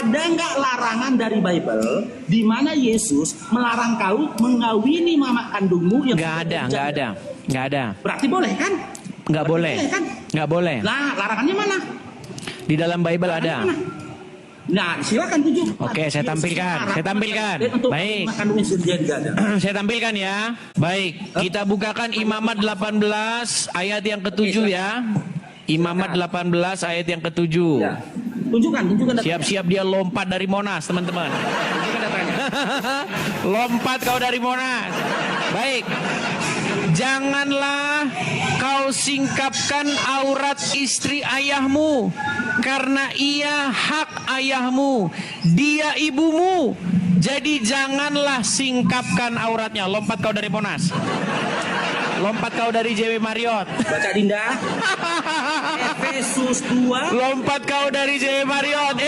ada nggak larangan dari Bible di mana Yesus melarang kau mengawini mama kandungmu yang Nggak ada. Berarti boleh kan? Nggak boleh. Kan? Nggak boleh. Nah, larangannya mana? Di dalam Bible ada. Mana? Nah, silakan tunjuk. Oke, saya tampilkan. Baik. Saya tampilkan ya. Baik, kita bukakan Imamat 18 ayat yang ke-7 ya. Imamat 18 ayat yang ke-7. Ya. Tunjukkan. Siap-siap dia lompat dari Monas, teman-teman. Lompat kau dari Monas. Baik. Janganlah kau singkapkan aurat istri ayahmu, karena ia hak ayahmu, dia ibumu. Jadi janganlah singkapkan auratnya. Lompat kau dari Monas. Lompat kau dari JW Marriott. Baca Dinda. Efesus 2. Lompat kau dari JW Marriott.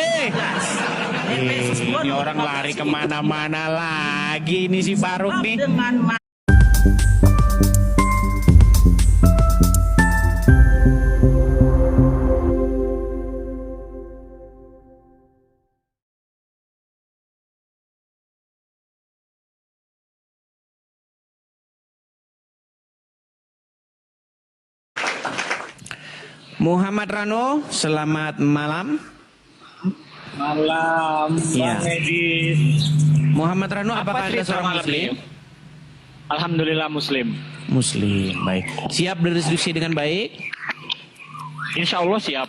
Ini orang lari kemana-mana lagi ini si Faruk nih. Dengan Muhammad Rano, selamat malam. Malam, Ya. Bang Edi. Muhammad Rano, apakah Anda seorang Muslim? Alhamdulillah Muslim. Muslim, baik. Siap berdiskusi dengan baik? Insya Allah siap.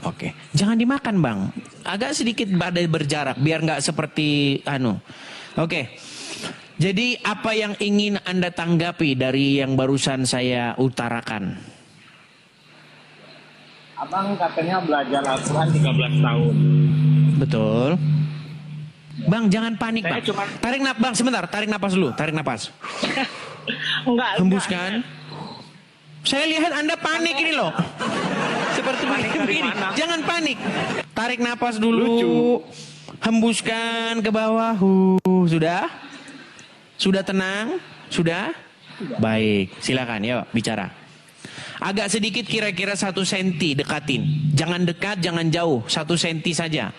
Oke. Jangan dimakan, Bang. Agak sedikit badai berjarak, biar nggak seperti Oke. Jadi apa yang ingin Anda tanggapi dari yang barusan saya utarakan? Abang katanya belajar Al-Quran 13 tahun. Betul. Bang, jangan panik, Saya Bang. cuman- Tarik napas, Bang, sebentar. Tarik napas dulu. Tarik napas. Enggak. Hembuskan. Saya lihat Anda panik ini loh. Seperti Panik dari begini. mana? Jangan panik. Tarik napas dulu. Lucu. Hembuskan ke bawah. Sudah? Sudah tenang? Sudah? Baik. Silakan, yuk bicara. Agak sedikit kira-kira 1 senti dekatin. Jangan dekat, jangan jauh. 1 senti saja.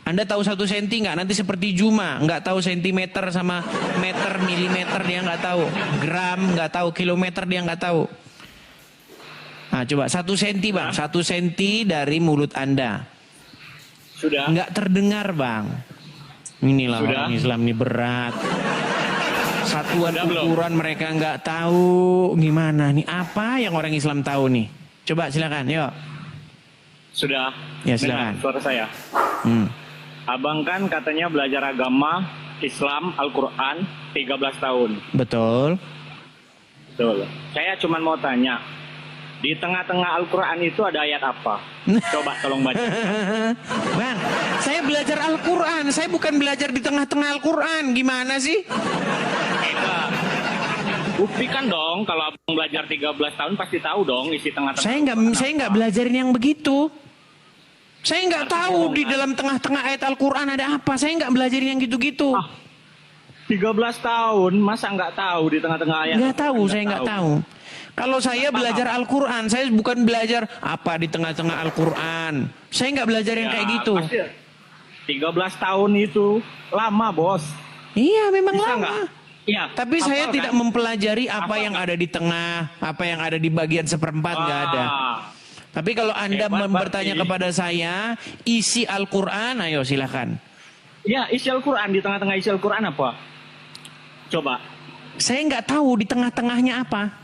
Anda tahu 1 senti nggak? Nanti seperti Juma, nggak tahu sentimeter sama meter, milimeter dia nggak tahu, gram nggak tahu, kilometer dia nggak tahu. Nah coba 1 senti, Bang, 1 senti dari mulut Anda. Sudah. Nggak terdengar, Bang. Inilah Sudah. orang Islam ini berat. Satuan Sudah belum? ukuran mereka nggak tahu gimana nih. Apa yang orang Islam tahu nih? Coba silakan, yuk. Sudah. Ya, silakan. Dengar suara saya. Hmm. Abang kan katanya belajar agama Islam Al-Quran 13 tahun. Betul. Betul. Saya cuma mau tanya, di tengah-tengah Al-Quran itu ada ayat apa? Coba tolong baca. Bang, saya belajar Al-Quran. Saya bukan belajar di tengah-tengah Al-Quran. Gimana sih? Beda. Buktikan dong, kalau abang belajar 13 tahun pasti tahu dong isi tengah-tengah. Saya nggak belajarin yang begitu. Saya nggak tahu di dalam tengah-tengah ayat Al-Quran ada apa. Saya nggak belajarin yang gitu-gitu. 13 tahun, masa nggak tahu di tengah-tengah ayat? Nggak tahu, saya nggak tahu. Kalau saya belajar Al-Quran, saya bukan belajar apa di tengah-tengah Al-Quran. Saya nggak belajar yang kayak gitu. Pasti 13 tahun itu lama, Bos. Iya, memang Bisa lama. nggak? Iya. Tapi saya hafal tidak kan? mempelajari apa Hafal yang kan? ada di tengah, apa yang ada di bagian seperempat, nggak ada. Tapi kalau Anda Hebat, bertanya berarti. kepada saya, isi Al-Quran, ayo silakan. Ya, isi Al-Quran, di tengah-tengah isi Al-Quran apa? Coba. Saya nggak tahu di tengah-tengahnya apa.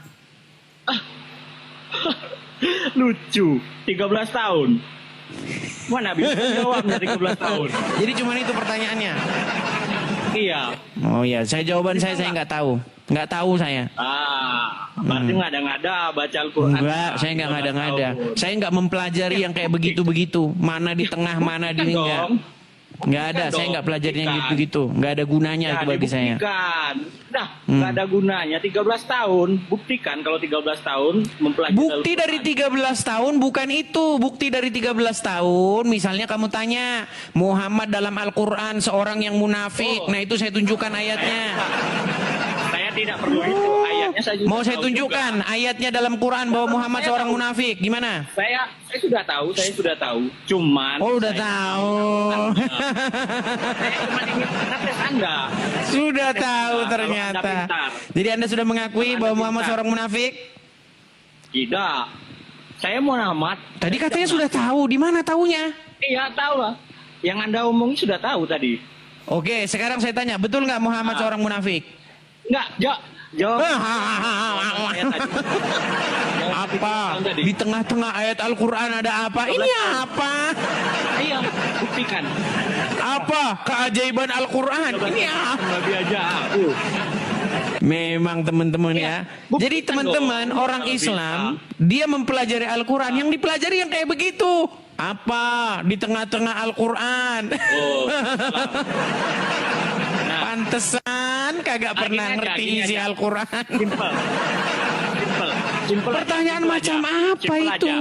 Lucu. 13 tahun. Mana bisa jawabnya 13 tahun? Jadi cuma itu pertanyaannya. Iya. Oh ya, jawaban saya nggak tahu. Nggak tahu saya. Berarti ngada-ngada baca Al-Quran. Enggak, saya nggak 13 ngada-ngada. tahun. Saya nggak mempelajari yang kayak begitu-begitu. Mana di tengah, mana di Buktikan enggak. dong. Nggak ada, Buktikan saya nggak dong, pelajari yang buktikan. gitu-gitu. Nggak ada gunanya itu bagi saya. Dibuktikan. Nah, nggak ada gunanya. 13 tahun. Buktikan kalau 13 tahun mempelajari Bukti dari Al-Quran. 13 tahun bukan itu. Bukti dari 13 tahun, misalnya kamu tanya, Muhammad dalam Al-Quran seorang yang munafik. Oh. Nah itu saya tunjukkan ayatnya. Saya tidak perlu itu ayat ayatnya saya juga Mau saya tahu tunjukkan ayatnya dalam Quran bahwa Muhammad seorang munafik. Gimana? Saya sudah tahu. Cuman Oh, udah saya tahu. saya cuma ingin ngetes Anda. Sudah tahu Kalau Anda ternyata. pintar. Jadi Anda sudah mengakui Kalau Anda bahwa Muhammad pintar. seorang munafik? Tidak. Saya Muhammad. Tadi katanya sudah tahu. Di mana taunya? Iya, tahu lah. Yang Anda omongin sudah tahu tadi. Oke, sekarang saya tanya, betul nggak Muhammad seorang munafik? Enggak, jawab. Apa? Di tengah-tengah ayat Al-Quran ada apa? Ini apa? Iya, buktikan. Apa keajaiban Al-Quran? Ini apa? Babi aja. Memang teman-teman ya. buktikan Jadi teman-teman dong. orang Kalau Islam dia mempelajari Al-Quran, yang dipelajari yang kayak begitu. Apa di tengah-tengah Al-Quran? Oh. Nah, Pantesan kagak pernah gini aja, ngerti gini isi aja. Al-Quran. simple. Pertanyaan Simple macam aja. apa Simple itu? aja.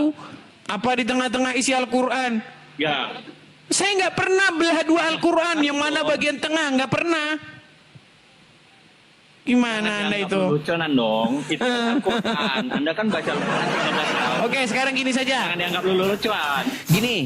Apa di tengah-tengah isi Al-Quran? Ya. Saya nggak pernah belah dua Al-Quran, yang mana bagian tengah, nggak pernah. Gimana Anda itu? Lucunan dong. Itu kan Al-Quran. Anda kan baca Al-Quran 13 tahun. Oke, sekarang gini saja. Jangan dianggap lucuan. Gini,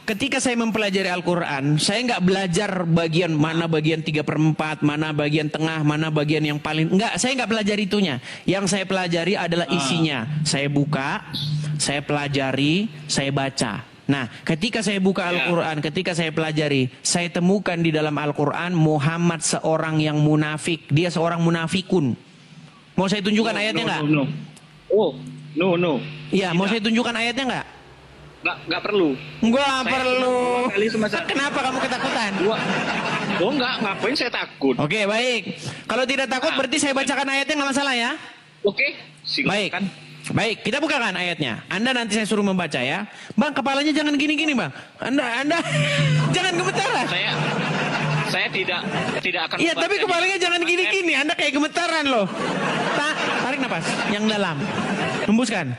ketika saya mempelajari Al-Quran, saya nggak belajar bagian mana bagian 3/4, mana bagian tengah, mana bagian yang paling... Enggak, saya nggak pelajari itunya. Yang saya pelajari adalah isinya. Saya buka, saya pelajari, saya baca. Nah, ketika saya buka Al-Quran, ketika saya pelajari, saya temukan di dalam Al-Quran Muhammad seorang yang munafik. Dia seorang munafikun. Mau saya tunjukkan ayatnya nggak? No. Iya, mau saya tunjukkan ayatnya nggak? Nggak perlu. Nggak Saya perlu. cuma kali semasa- Kenapa kamu ketakutan? Oh enggak, ngapain saya takut? Oke, baik. Kalau tidak takut berarti saya bacakan ayatnya nggak masalah ya? Oke, Baik. silakan. Baik, kita bukakan ayatnya. Anda nanti saya suruh membaca ya. Bang, kepalanya jangan gini-gini, Bang. Anda jangan gemetaran. Saya tidak akan. Iya, tapi kepalanya jangan gini-gini. Anda kayak gemetaran loh. Tarik napas yang dalam. Hembuskan.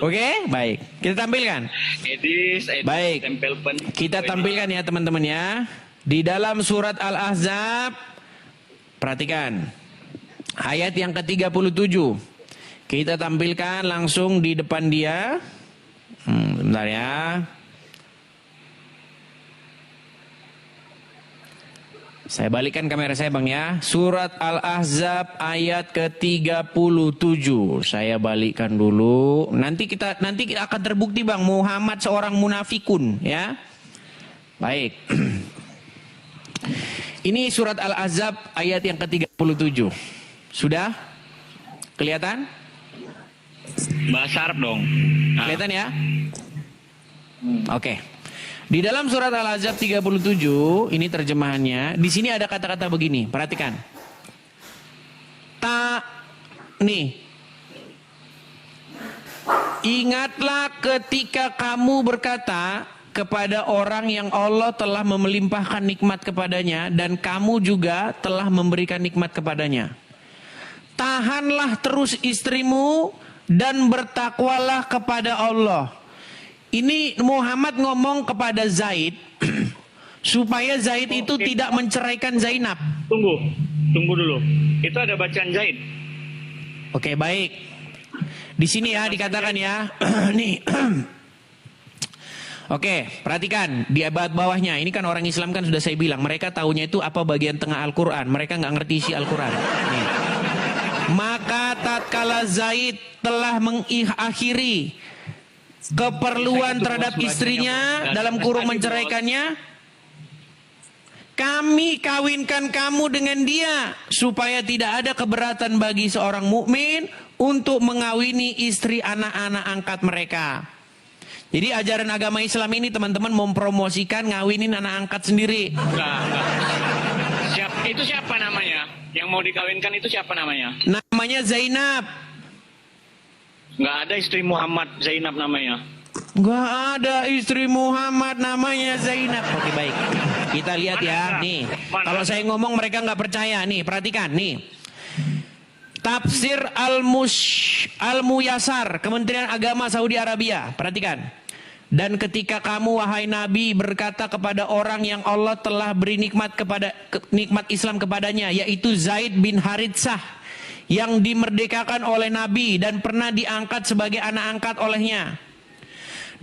Oke, baik. Kita tampilkan. Edis, Baik. tempel pen. Kita tampilkan ya teman-teman ya. Di dalam surat Al-Ahzab, perhatikan. Ayat yang ke-37. Kita tampilkan langsung di depan dia. Bentar ya. Saya balikkan kamera saya Bang ya. Surat Al-Ahzab ayat ke-37. Saya balikkan dulu. Nanti kita akan terbukti Bang Muhammad seorang munafikun ya. Baik. Ini surat Al-Ahzab ayat yang ke-37. Sudah? Kelihatan? Bahasa Arab dong. Kelihatan ya? Oke. Di dalam surat Al-Ahzab 37, ini terjemahannya. Di sini ada kata-kata begini, perhatikan. Ingatlah ketika kamu berkata kepada orang yang Allah telah melimpahkan nikmat kepadanya dan kamu juga telah memberikan nikmat kepadanya. Tahanlah terus istrimu dan bertakwalah kepada Allah. Ini Muhammad ngomong kepada Zaid supaya Zaid itu tidak menceraikan Zainab. Tunggu dulu. Itu ada bacaan Zaid. Oke, baik. Di sini ya dikatakan ya. Nih. Oke, perhatikan di abad bawahnya. Ini kan orang Islam kan sudah saya bilang mereka taunya itu apa bagian tengah Al-Quran. Mereka nggak ngerti isi Al-Quran. Nih. Maka tatkala Zaid telah mengakhiri keperluan terhadap istrinya dalam kurung menceraikannya, kami kawinkan kamu dengan dia supaya tidak ada keberatan bagi seorang mukmin untuk mengawini istri anak-anak angkat mereka. Jadi ajaran agama Islam ini teman-teman mempromosikan ngawinin anak angkat sendiri. Enggak. Itu siapa namanya? Yang mau dikawinkan itu siapa namanya? Namanya Zainab. Nggak ada istri Muhammad Zainab namanya. Nggak ada istri Muhammad namanya Zainab. Oke, baik. Kita lihat ya. Nih, kalau saya ngomong mereka nggak percaya. Nih, perhatikan. Nih. Tafsir Al-Muyasar, Kementerian Agama Saudi Arabia. Perhatikan. Dan ketika kamu wahai Nabi berkata kepada orang yang Allah telah beri nikmat Islam kepadanya, yaitu Zaid bin Haritsah, yang dimerdekakan oleh Nabi dan pernah diangkat sebagai anak angkat olehnya.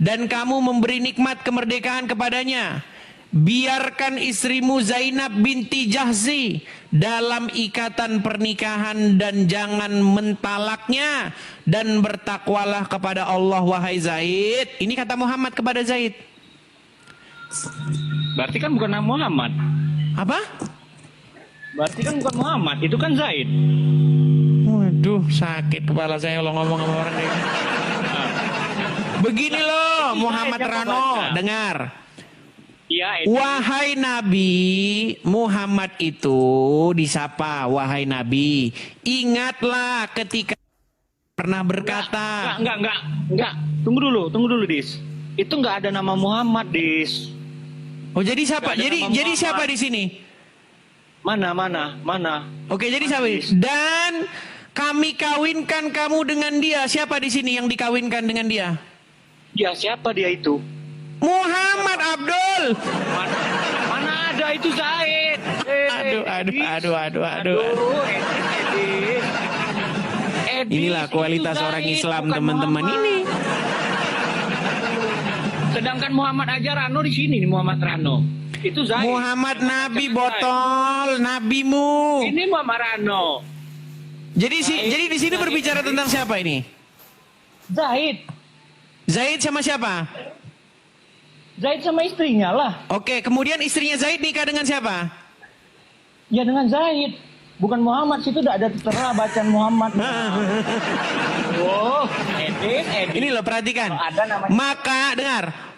Dan kamu memberi nikmat kemerdekaan kepadanya. Biarkan istrimu Zainab binti Jahzi dalam ikatan pernikahan dan jangan mentalaknya, dan bertakwalah kepada Allah wahai Zaid. Ini kata Muhammad kepada Zaid. Berarti kan bukan nama Muhammad. Apa? Berarti kan bukan Muhammad, itu kan Zaid. Waduh, sakit kepala saya kalau ngomong sama orang kayak gitu. Begini loh, Muhammad Rano, dengar. Iya, Wahai Nabi, Muhammad itu disapa, wahai Nabi, ingatlah ketika pernah berkata. Enggak. Tunggu dulu, Dis. Itu enggak ada nama Muhammad, Dis. Oh, jadi siapa? Jadi siapa di sini? Mana? Oke, jadi siapa? Dan kami kawinkan kamu dengan dia. Siapa di sini yang dikawinkan dengan dia? Ya, siapa dia itu? Muhammad Abdul. Mana ada itu Zaid? Aduh. Inilah kualitas orang Islam, teman-teman ini. Sedangkan Muhammad aja Rano di sini nih, Muhammad Rano. Itu Zaid. Muhammad Nabi botol, nabimu. Ini Muhammad Rano. Jadi di sini berbicara tentang siapa ini? Zaid. Zaid sama siapa? Zaid sama istrinya lah. Oke, kemudian istrinya Zaid nikah dengan siapa? Ya dengan Zaid. Bukan Muhammad, situ udah ada tertera bacaan Muhammad. Oh, edit. Ini loh, perhatikan.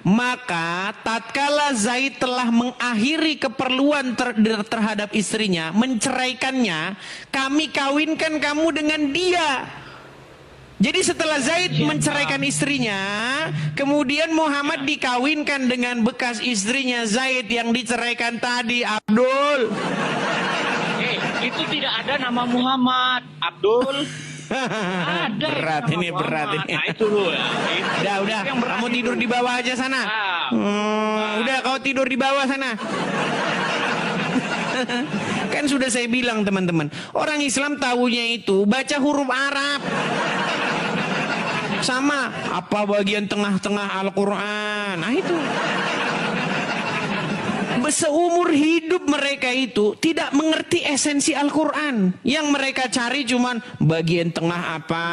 Maka tatkala Zaid telah mengakhiri keperluan terhadap istrinya, menceraikannya, kami kawinkan kamu dengan dia. Jadi setelah Zaid menceraikan istrinya, kemudian Muhammad dikawinkan dengan bekas istrinya Zaid yang diceraikan tadi, Abdul. Itu tidak ada nama Muhammad, Abdul. Ada. Berat ini. Nah, itu loh ya. Udah. Kamu tidur di bawah aja sana. Udah, kau tidur di bawah sana. Kan sudah saya bilang, teman-teman, orang Islam tahunya itu baca huruf Arab. Sama apa bagian tengah-tengah Al-Quran. Nah itu. Seumur hidup mereka itu tidak mengerti esensi Al-Quran. Yang mereka cari cuman bagian tengah apa.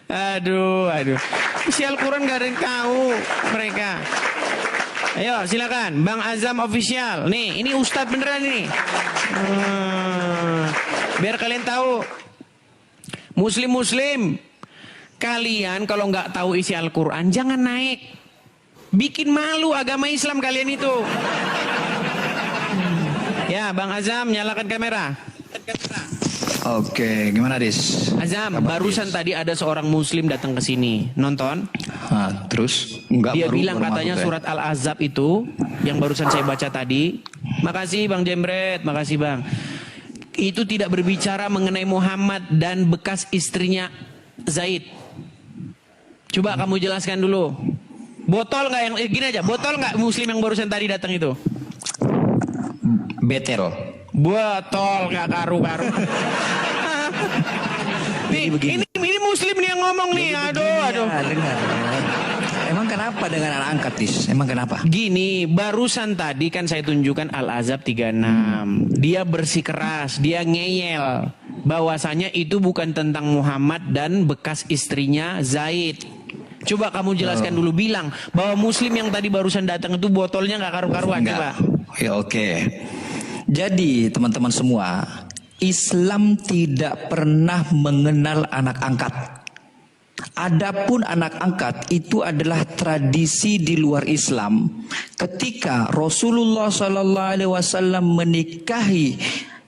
Aduh. Isi Al-Quran gak ada yang tahu mereka. Ayo silakan Bang Azam Official. Nih, ini Ustadz beneran nih. Biar kalian tahu, Muslim, kalian kalau nggak tahu isi Al-Quran jangan naik. Bikin malu agama Islam kalian itu. Ya, Bang Azam, nyalakan kamera. Oke, gimana Dis? Azam, barusan tadi ada seorang Muslim datang ke sini, nonton. Terus? Dia bilang katanya surat Al-Ahzab itu yang barusan saya baca tadi. Makasih Bang Jembret, makasih Bang. Itu tidak berbicara mengenai Muhammad dan bekas istrinya Zaid. Coba kamu jelaskan dulu. Botol nggak yang gini aja? Botol nggak Muslim yang barusan tadi datang itu? Betel. Botol nggak karu-karu. Nih, ini Muslim nih yang ngomong nih. Aduh. Dengar. Emang kenapa dengan anak angkat, Dis? Emang kenapa? Gini, barusan tadi kan saya tunjukkan Al-Ahzab 36. Dia bersikeras, dia ngeyel bahwasanya itu bukan tentang Muhammad dan bekas istrinya Zaid. Coba kamu jelaskan dulu, bilang bahwa Muslim yang tadi barusan datang itu botolnya nggak karu-karuan. Coba. Ya, oke. Jadi teman-teman semua, Islam tidak pernah mengenal anak angkat. Adapun anak angkat itu adalah tradisi di luar Islam. Ketika Rasulullah SAW menikahi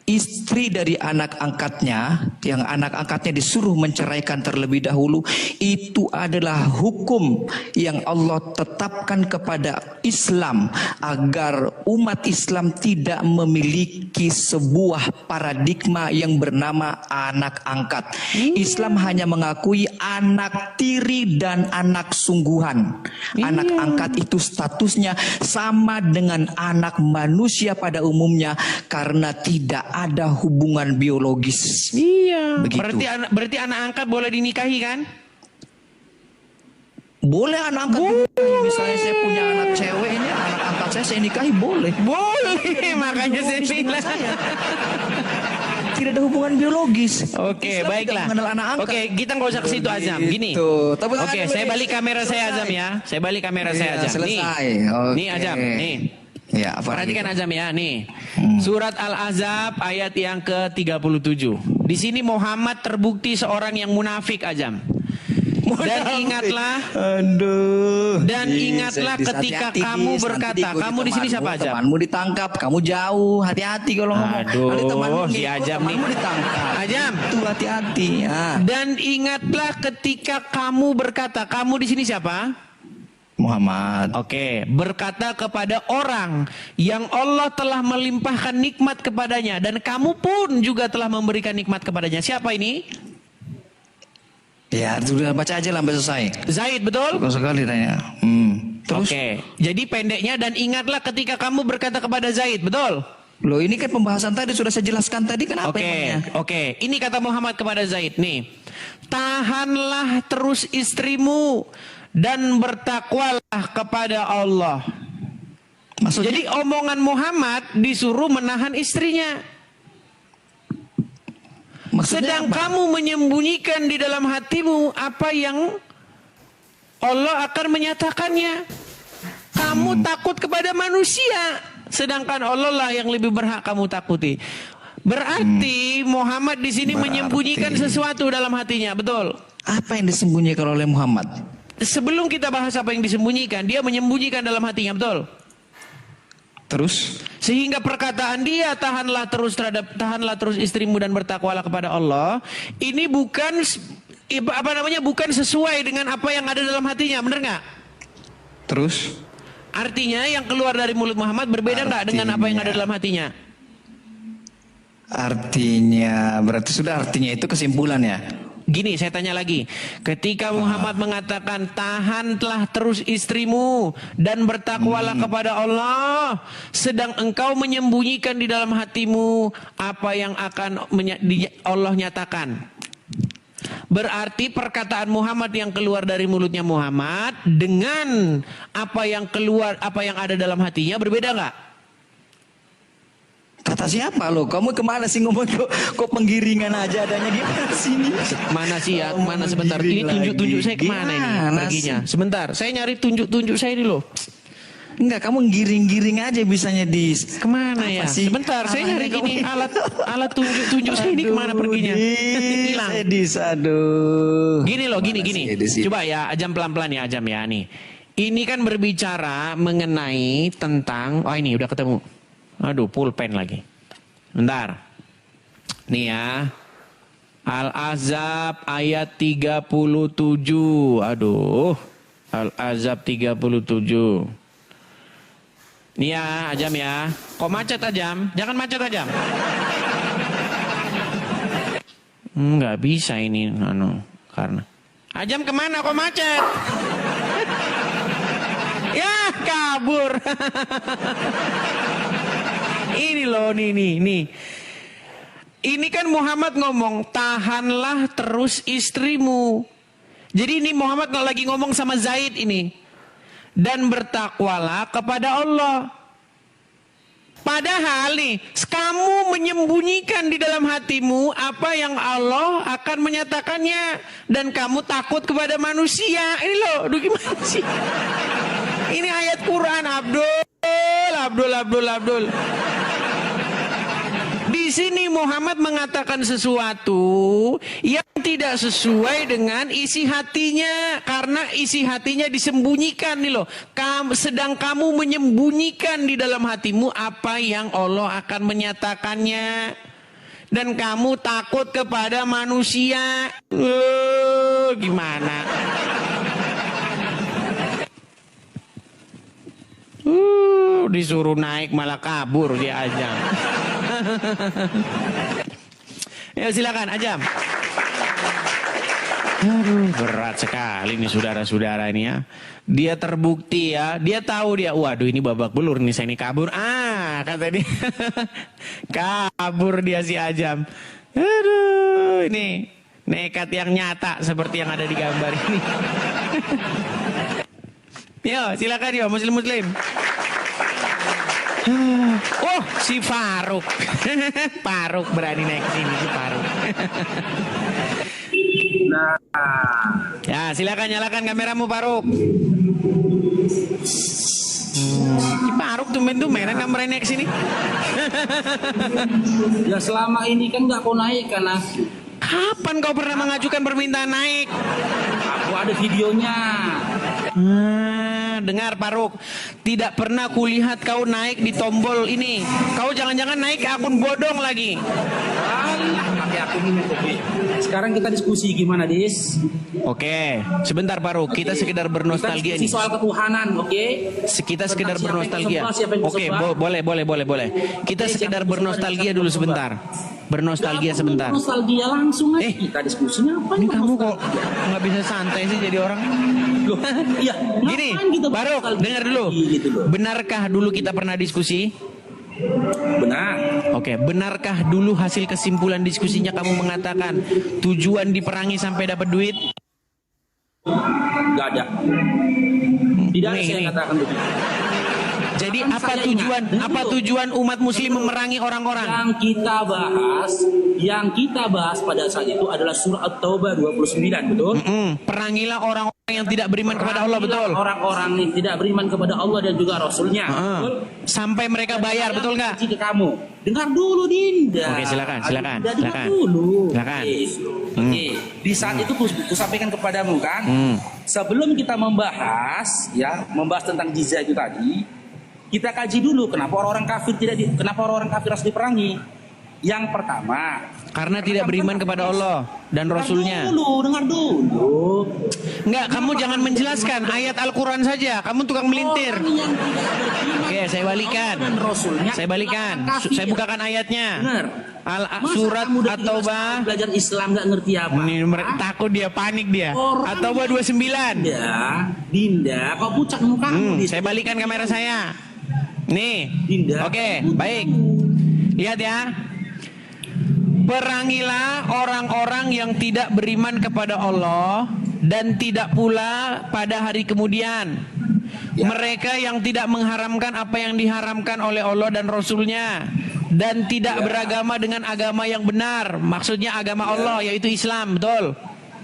istri dari anak angkatnya, yang anak angkatnya disuruh menceraikan terlebih dahulu, itu adalah hukum yang Allah tetapkan kepada Islam agar umat Islam tidak memiliki sebuah paradigma yang bernama anak angkat. Islam hanya mengakui anak tiri dan anak sungguhan. Anak angkat itu statusnya sama dengan anak manusia pada umumnya karena tidak ada hubungan biologis. Iya. Begitu. Berarti anak angkat boleh dinikahi kan? Boleh anak angkat dinikahi. Misalnya saya punya anak cewek ini, anak angkat saya nikahi boleh. Boleh, makanya saya bilang. Tidak ada hubungan biologis. Oke, Islam baiklah. tidak mengenal anak angkat. Oke, kita nggak usah ke situ Azam. Gini. Tepuk tangan Oke, dulu saya nih. balik kamera saya Selesai. Azam ya. Saya balik kamera saya Iya, Azam. selesai. Nih. Oke. Nih Azam, nih. Ya, apa lagi? Perhatikan Azam ya, nih. Surat Al-Ahzab ayat yang ke-37. Di sini Muhammad terbukti seorang yang munafik Azam. Dan ingatlah, Aduh. dan ingatlah ketika kamu berkata, kamu di sini siapa Azam? Temanmu ditangkap, kamu jauh, hati-hati kalau ngomong. Aduh, Nanti temanmu si ngikut, Azam nih. temanmu ditangkap. Azam. Itu hati-hati. Ya. Dan ingatlah ketika kamu berkata, kamu di sini siapa? Muhammad. Oke, berkata kepada orang yang Allah telah melimpahkan nikmat kepadanya dan kamu pun juga telah memberikan nikmat kepadanya. Siapa ini? Ya, sudah baca aja lah sampai selesai. Zaid, betul? Kok sekali tanya. Terus? Oke, jadi pendeknya dan ingatlah ketika kamu berkata kepada Zaid, betul? Loh, ini kan pembahasan tadi sudah saya jelaskan tadi kan apa emangnya? Oke. Ini kata Muhammad kepada Zaid nih. Tahanlah terus istrimu dan bertakwalah kepada Allah. Maksudnya? Jadi omongan Muhammad disuruh menahan istrinya. Maksudnya Sedang apa? kamu menyembunyikan di dalam hatimu apa yang Allah akan menyatakannya. Kamu takut kepada manusia, sedangkan Allah lah yang lebih berhak kamu takuti. Berarti Muhammad di sini menyembunyikan sesuatu dalam hatinya, betul? Apa yang disembunyikan oleh Muhammad? Sebelum kita bahas apa yang disembunyikan, dia menyembunyikan dalam hatinya, betul? Terus? Sehingga perkataan dia tahanlah terus istrimu dan bertakwalah kepada Allah, ini bukan bukan sesuai dengan apa yang ada dalam hatinya, benar nggak? Terus? Artinya yang keluar dari mulut Muhammad berbeda nggak dengan apa yang ada dalam hatinya? Artinya, berarti sudah artinya itu kesimpulannya. Gini, saya tanya lagi. Ketika Muhammad mengatakan tahanlah terus istrimu dan bertakwalah kepada Allah, sedang engkau menyembunyikan di dalam hatimu apa yang akan Allah nyatakan. Berarti perkataan Muhammad yang keluar dari mulutnya Muhammad dengan apa yang ada dalam hatinya berbeda nggak? Kata siapa lo? Kamu kemana sih ngomong kok penggiringan aja adanya gimana sini? Mana sih ya? Mana sebentar? Ini tunjuk-tunjuk saya kemana ini perginya? Sebentar, saya nyari tunjuk-tunjuk saya ini loh. Enggak, kamu giring-giring aja bisanya di Kemana apa ya? sih? Sebentar, saya nyari Kamu- gini alat tunjuk-tunjuk saya ini kemana perginya? Hilang. Edis, aduh. Gini loh, gini. Edis, Coba ya, Ajam pelan-pelan ya, Ajam ya nih. Ini kan berbicara mengenai tentang, oh ini udah ketemu. Aduh, pulpen lagi. Bentar. Nih ya. Al-Ahzab ayat 37. Aduh. Al-Ahzab 37. Nih ya, Ajam ya. Kok macet Ajam? Jangan macet Ajam. Nggak bisa ini, karena. Ajam kemana? Kok macet? Ya, kabur. Ini loh, nih. Ini kan Muhammad ngomong, tahanlah terus istrimu. Jadi ini Muhammad lagi ngomong sama Zaid ini. Dan bertakwalah kepada Allah. Padahal nih, kamu menyembunyikan di dalam hatimu apa yang Allah akan menyatakannya. Dan kamu takut kepada manusia. Ini loh, aduh gimana sih? Ini ayat Quran, Abdul. Di sini Muhammad mengatakan sesuatu yang tidak sesuai dengan isi hatinya, karena isi hatinya disembunyikan nih loh. Sedang kamu menyembunyikan di dalam hatimu apa yang Allah akan menyatakannya. dan kamu takut kepada manusia. Gimana? Disuruh naik malah kabur dia Ajam. Ya silakan Ajam. Aduh, berat sekali nih saudara-saudara ini ya. Dia terbukti ya, dia tahu dia, waduh ini babak belur nih, saya ini kabur. Kata dia. Kabur dia si Ajam. Aduh, ini nekat yang nyata seperti yang ada di gambar ini. Yo, silakan yo muslim-muslim. Oh, si Faruk. Faruk berani naik sini si Faruk. Nah, Ya, silakan nyalakan kameramu Faruk. Si Faruk tumben-tumbenan kameranya naik sini. ya selama ini kan nggak kau naik karena Kapan kau pernah mengajukan permintaan naik? aku ada videonya. Dengar Faruk, tidak pernah kulihat kau naik di tombol ini. Kau jangan-jangan naik ke akun bodong lagi. Pakai akun ini kopi. Sekarang kita diskusi gimana, Dis? Oke, sebentar Faruk, kita sekedar bernostalgia Kita nih. diskusi soal ketuhanan, oke? Kita sekedar Tentang bernostalgia. siapa yang Oke, disembah. boleh. Kita Oke, sekedar siapa yang bernostalgia disembah, dulu siapa yang sebentar. Bernostalgia Nggak, sebentar. Nostalgia langsung aja. Eh, Kita diskusinya apa Ini nih, kamu kok nostalgia? nggak bisa santai sih jadi orang? Loh, iya. Gini, ngapain kita Faruk, nostalgia dengar dulu. gitu loh. Benarkah dulu kita pernah diskusi? Benar. Oke, benarkah dulu hasil kesimpulan diskusinya kamu mengatakan tujuan diperangi sampai dapat duit? Nggak ada. Tidak ada Nih, saya nih. katakan begitu. Jadi Kan apa saya tujuan ingat. apa Dulu. tujuan umat muslim memerangi orang-orang? Yang kita bahas pada saat itu adalah surah At-Taubah 29, betul? Perangilah orang-orang yang tidak beriman kepada Allah, betul? Orang-orang yang tidak beriman kepada Allah dan juga Rasulnya, betul? Sampai mereka bayar, betul nggak? Jika kamu dengar dulu, Dinda. Oke, silakan. Dinda, dengar dulu. Silakan. Oke. Di saat itu ku sampaikan kepadamu kan, sebelum kita membahas tentang jizya itu tadi, kita kaji dulu kenapa orang-orang kafir harus diperangi. Yang pertama, Karena tidak beriman kepada Allah dan Rasulnya. Dengar dulu. Enggak, kamu jangan menjelaskan ayat Al-Quran saja. Kamu tukang melintir. Orang yang tidak beriman Oke, saya balikan. kepada Allah dan Rasulnya, Saya balikan. kafir. Saya bukakan ayatnya. Benar. Masa Surat kamu udah 13 At-Taubah. tahun belajar Islam nggak ngerti apa? Ini takut dia, panik dia. Orang At-Taubah 29. Dinda, kau pucat mukamu. Saya balikan kamera saya. Nih. Dinda. Oke, baik. Lihat ya. Perangilah orang-orang yang tidak beriman kepada Allah dan tidak pula pada hari kemudian. Mereka yang tidak mengharamkan apa yang diharamkan oleh Allah dan Rasulnya, dan tidak beragama dengan agama yang benar. Maksudnya agama Allah, yaitu Islam, betul?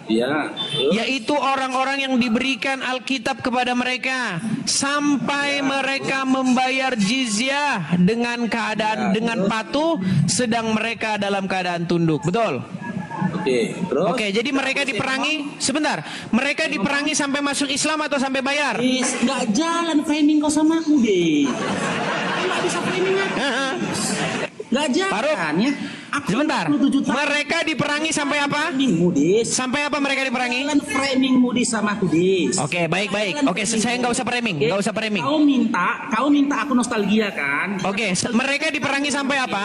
Ya. Yaitu orang-orang yang diberikan Alkitab kepada mereka sampai mereka membayar jizyah dengan keadaan dengan patuh, sedang mereka dalam keadaan tunduk, betul? Oke. Terus. Oke, jadi mereka diperangi sebentar. Mereka diperangi sampai masuk Islam atau sampai bayar? Nggak jalan framing kau sama aku deh. Nggak bisa framing aku. Nggak jalan Faruk, ya. Aku sebentar. 27 tahun. Mereka diperangi sampai apa? Framingmu, Dis. Sampai apa mereka diperangi? Jalan framingmu Dis sama aku, Dis. Oke, baik. Oke, saya nggak usah framing, Oke. nggak usah framing. Kau minta aku nostalgia kan? Oke, mereka diperangi sampai apa?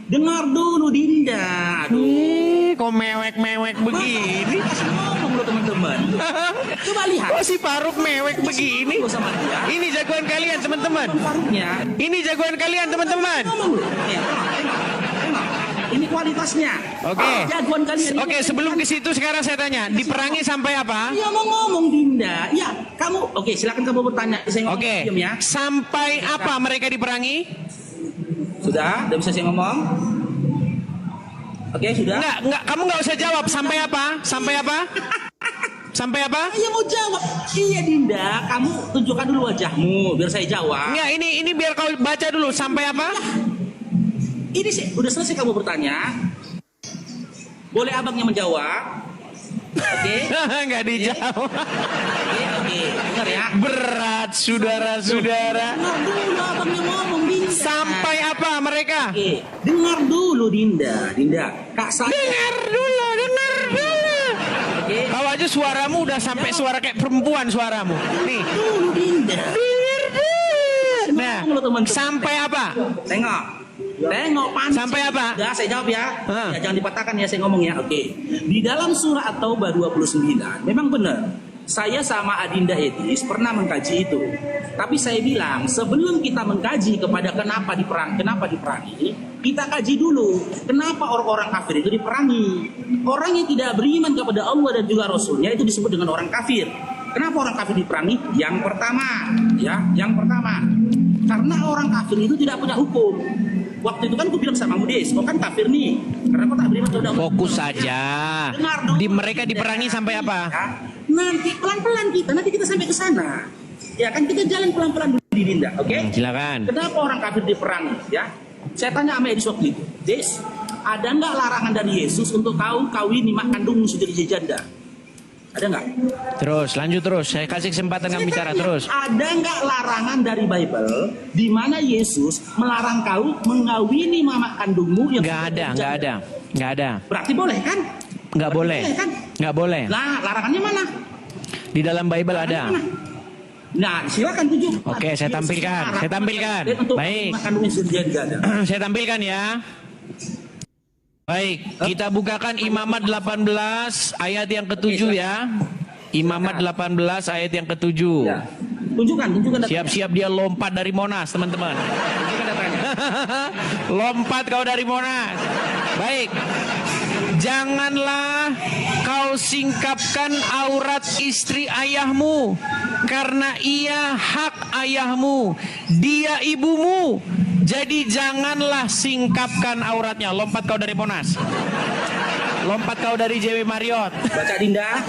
Dengar dulu, Dinda. Aduh. Kok mewek-mewek begini? Ngomong lo teman-teman. Coba lihat. Kok si Faruk mewek begini? Ngomong sama dia. Ini jagoan kalian, teman-teman. Faruknya. Ini jagoan kalian, teman-teman. Ngomong lo. Tengok. Ini kualitasnya. Oke. Jagoan kalian. Oke, sebelum ke situ sekarang saya tanya, diperangi sampai apa? Ya mau ngomong, Dinda. Ya, kamu. Oke, silakan kamu bertanya. Saya ngomong, Oke. diam ya. Sampai apa mereka diperangi? Sudah? Udah bisa saya ngomong? Oke, sudah? Enggak, kamu nggak usah jawab. Sampai apa? Sampai apa? Sampai apa? Saya mau jawab. Iya, Dinda. Kamu tunjukkan dulu wajahmu biar saya jawab. Enggak, ini biar kau baca dulu. Sampai apa? Ini sih, udah selesai kamu bertanya. Boleh abangnya menjawab? Oke. Enggak dijawab. Oke. Dengar ya. Berat, saudara-saudara. Dengar dulu abangnya ngomong, Dinda. Sampai apa mereka mereka. Oke, dengar dulu Dinda. Kak saya. Dengar dulu. Oke. Kau aja suaramu udah sampai suara kayak perempuan suaramu. Nih. Dulu Dinda. Nah, sampai apa? Tengok pan. Sampai apa? Ya, saya jawab ya. Hah. Ya, jangan dipatahkan ya saya ngomong ya. Oke. Di dalam surah At-Taubah 29 memang benar. Saya sama Adinda Edis pernah mengkaji itu. Tapi saya bilang sebelum kita mengkaji kepada kenapa diperangi, kita kaji dulu kenapa orang-orang kafir itu diperangi. Orang yang tidak beriman kepada Allah dan juga Rasulnya itu disebut dengan orang kafir. Kenapa orang kafir diperangi? Yang pertama, karena orang kafir itu tidak punya hukum. Waktu itu kan aku bilang sama Mudis, kau kan kafir nih, karena kau tak beriman kepada Allah. Fokus saja. Dengar dulu, Di mereka diperangi sampai apa? Ya, nanti pelan-pelan nanti kita sampai ke sana. Ya kan kita jalan pelan-pelan dulu di Dinda, oke? Silakan. Kenapa orang kafir diperangi? Ya, saya tanya sama Edis waktu itu, Des, ada nggak larangan dari Yesus untuk kau kawini mak kandungmu sudah janda? Ada nggak? Terus, lanjut terus. Saya kasih kesempatan kamu bicara terus. Ada nggak larangan dari Bible di mana Yesus melarang kau mengawini mama kandungmu yang Nggak ada. Berarti boleh kan? Nggak boleh. Kan? Nggak boleh. Nah, larangannya mana? Di dalam Bible ada. Nah, silakan tunjuk. Oke, saya tampilkan. Baik. Mama kandungnya sudah ada. Saya tampilkan ya. Baik, kita bukakan Imamat 18 ayat yang ke-7 ya. Imamat 18 ayat yang ke-7. Ya. Tunjukkan datanya. Siap-siap dia lompat dari Monas, teman-teman. Tunjukkan datanya. Lompat kau dari Monas. Baik. Janganlah kau singkapkan aurat istri ayahmu, karena ia hak ayahmu, dia ibumu. Jadi janganlah singkapkan auratnya. Lompat kau dari Monas. Lompat kau dari JW Marriott. Baca Dinda.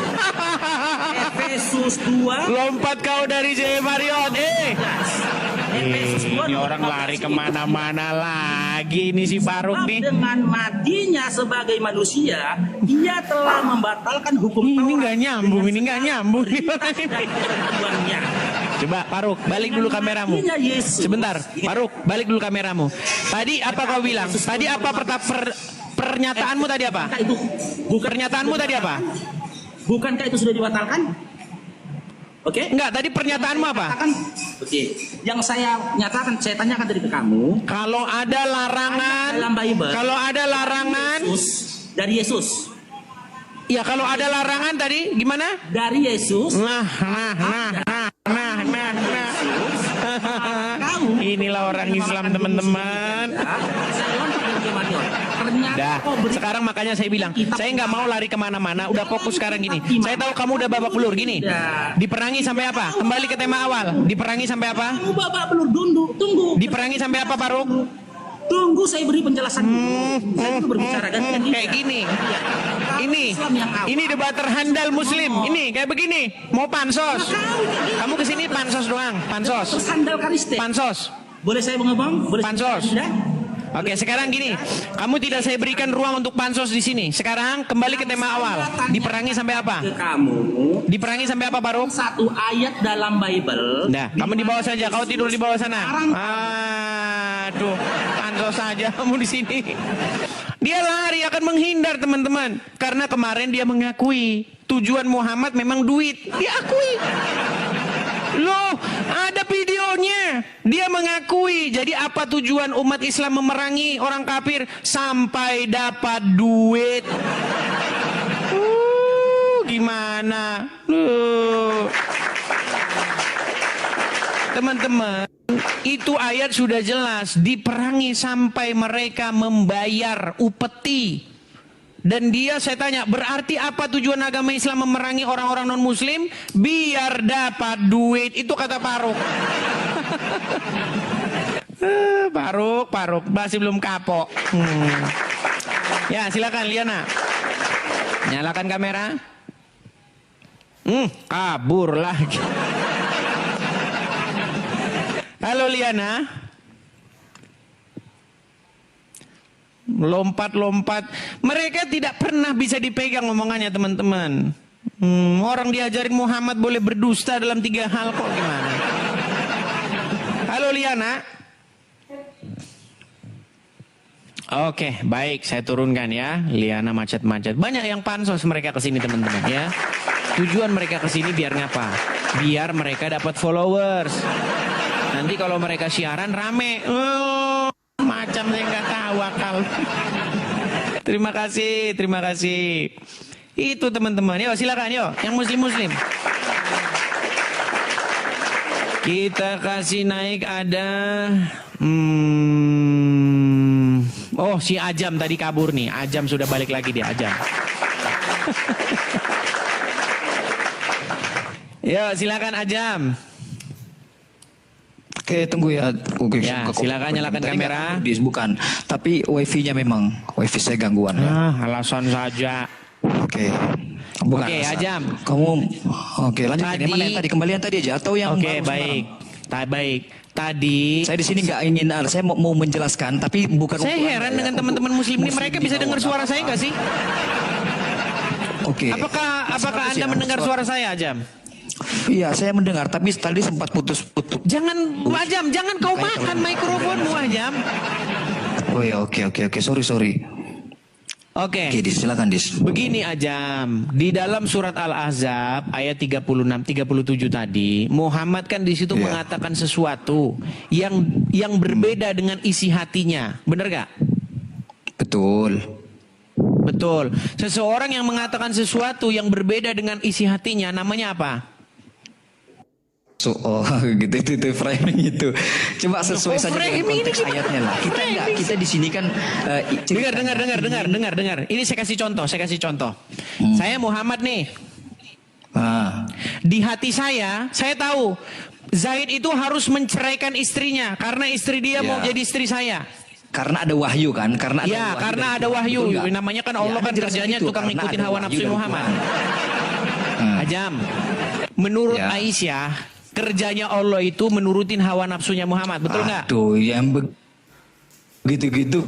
Efesus 2. Lompat kau dari JW Marriott. Ini orang lari kemana-mana lagi. Ini si Faruk nih. Dengan matinya sebagai manusia, dia telah membatalkan hukum Ini Taurat. nggak nyambung. Ini nggak nyambung. Tuannya. Coba Faruk, balik dulu kameramu. Sebentar, Faruk, balik dulu kameramu. Tadi apa kau bilang? Tadi apa pernyataanmu tadi apa? Itu Pernyataanmu tadi apa? Bukankah itu sudah dibatalkan? Oke? Enggak, tadi pernyataanmu apa? Oke. Yang saya nyatakan, saya tanyakan tadi ke kamu. Kalau ada larangan, Dalam Bible. kalau ada larangan, Dari Yesus. ya kalau ada larangan tadi gimana? Dari Yesus. Nah. Inilah orang Islam, teman-teman. Dah, sekarang makanya saya bilang, saya nggak mau lari kemana-mana. Udah fokus sekarang gini. Saya tahu kamu udah babak belur gini. Diperangi sampai apa? Kembali ke tema awal. Diperangi sampai apa? Kamu babak belur tunggu. Diperangi sampai apa, Faruk? Tunggu saya beri penjelasan dulu. Saya dulu berbicara Kayak gini. Ini debat terhandal Muslim. Ini kayak begini. Mau pansos. Kamu kesini pansos doang. Pansos. Sandal karistik. Pansos. Boleh saya ngomong? Boleh Pansos. Saya? Oke, sekarang gini. Kamu tidak saya berikan ruang untuk pansos di sini. Sekarang kembali ke tema awal. Diperangi sampai apa? Ke kamu. Diperangi sampai apa, Faruk? Satu ayat dalam Bible. Nah, kamu di bawah saja. Kau tidur di bawah sana. Aduh, pansos saja kamu di sini. Dia lari akan menghindar, teman-teman. Karena kemarin dia mengakui tujuan Muhammad memang duit. Dia akui. Loh, ada videonya. Dia mengakui. Jadi apa tujuan umat Islam memerangi orang kafir? Sampai dapat duit. Gimana? Teman-teman, itu ayat sudah jelas. Diperangi sampai mereka membayar upeti. Dan dia, saya tanya, berarti apa tujuan agama Islam memerangi orang-orang non-muslim? Biar dapat duit. Itu kata Faruk. Faruk masih belum kapok. Ya, silakan Liana. Nyalakan kamera. Kabur lagi. Halo Liana. Lompat-lompat. Mereka tidak pernah bisa dipegang omongannya, teman-teman. Orang diajarin Muhammad boleh berdusta dalam 3 hal kok, gimana? Halo Liana. Oke, baik, saya turunkan ya. Liana macet-macet. Banyak yang pansos mereka ke sini teman-teman ya. Tujuan mereka ke sini biar ngapa? Biar mereka dapat followers. Nanti kalau mereka siaran rame. Oh, macam saya nggak tahu akal. Terima kasih, terima kasih. Itu teman-teman. Yuk silakan yuk, yang muslim-muslim. Kita kasih naik ada oh si Ajam tadi kabur nih. Ajam sudah balik lagi dia, Ajam. Yo silakan Ajam. Oke, tunggu ya. Oke, Ya, silakan nyalakan kamera. Bukan, tapi wifi-nya memang wifi saya gangguan ya. Alasan saja. Oke. Bukan Oke, alasan. Ajam. Kamu oke, lanjut Tadi- ini mana yang tadi kembalian tadi aja atau yang Oke, baru baik. sekarang? Baik. Tadi Saya di sini nggak ingin, saya mau menjelaskan, tapi bukan. saya untuk heran Anda, dengan ya, teman-teman untuk muslim ini, mereka di bisa bawah. dengar suara saya nggak sih? Oke. Apakah Anda mendengar suara saya, Ajam? Iya, saya mendengar, tapi tadi sempat putus-putus. Jangan, Ajam, jangan kau makan mikrofonmu, Ajam. Oh ya, oke, sorry. Oke. Oke, silakan Dis. Begini Ajam, di dalam surat Al-Ahzab ayat 36-37 tadi, Muhammad kan di situ Iya. mengatakan sesuatu yang berbeda dengan isi hatinya. Benar gak? Betul. Betul. Seseorang yang mengatakan sesuatu yang berbeda dengan isi hatinya namanya apa? So, gitu itu framing itu. Coba sesuai saja dengan framing konteks ini gimana? ayatnya lah. Kita di sini kan Dengar. Ini saya kasih contoh. Saya Muhammad nih. Ah, Di hati saya tahu Zaid itu harus menceraikan istrinya karena istri dia mau Ya. jadi istri saya. karena ada wahyu kan? Karena ada Ya, wahyu karena dari ada Tuhan. wahyu. Betul nggak? Namanya kan Allah Ya, kan Anda jelasin kerjanya itu, tukang karena ngikutin ada hawa wahyu nafsu dari Muhammad. Tuhan. Ajam, menurut Ya. Aisyah, kerjanya Allah itu menurutin hawa nafsunya Muhammad, betul nggak? Aduh, yang begitu-gitu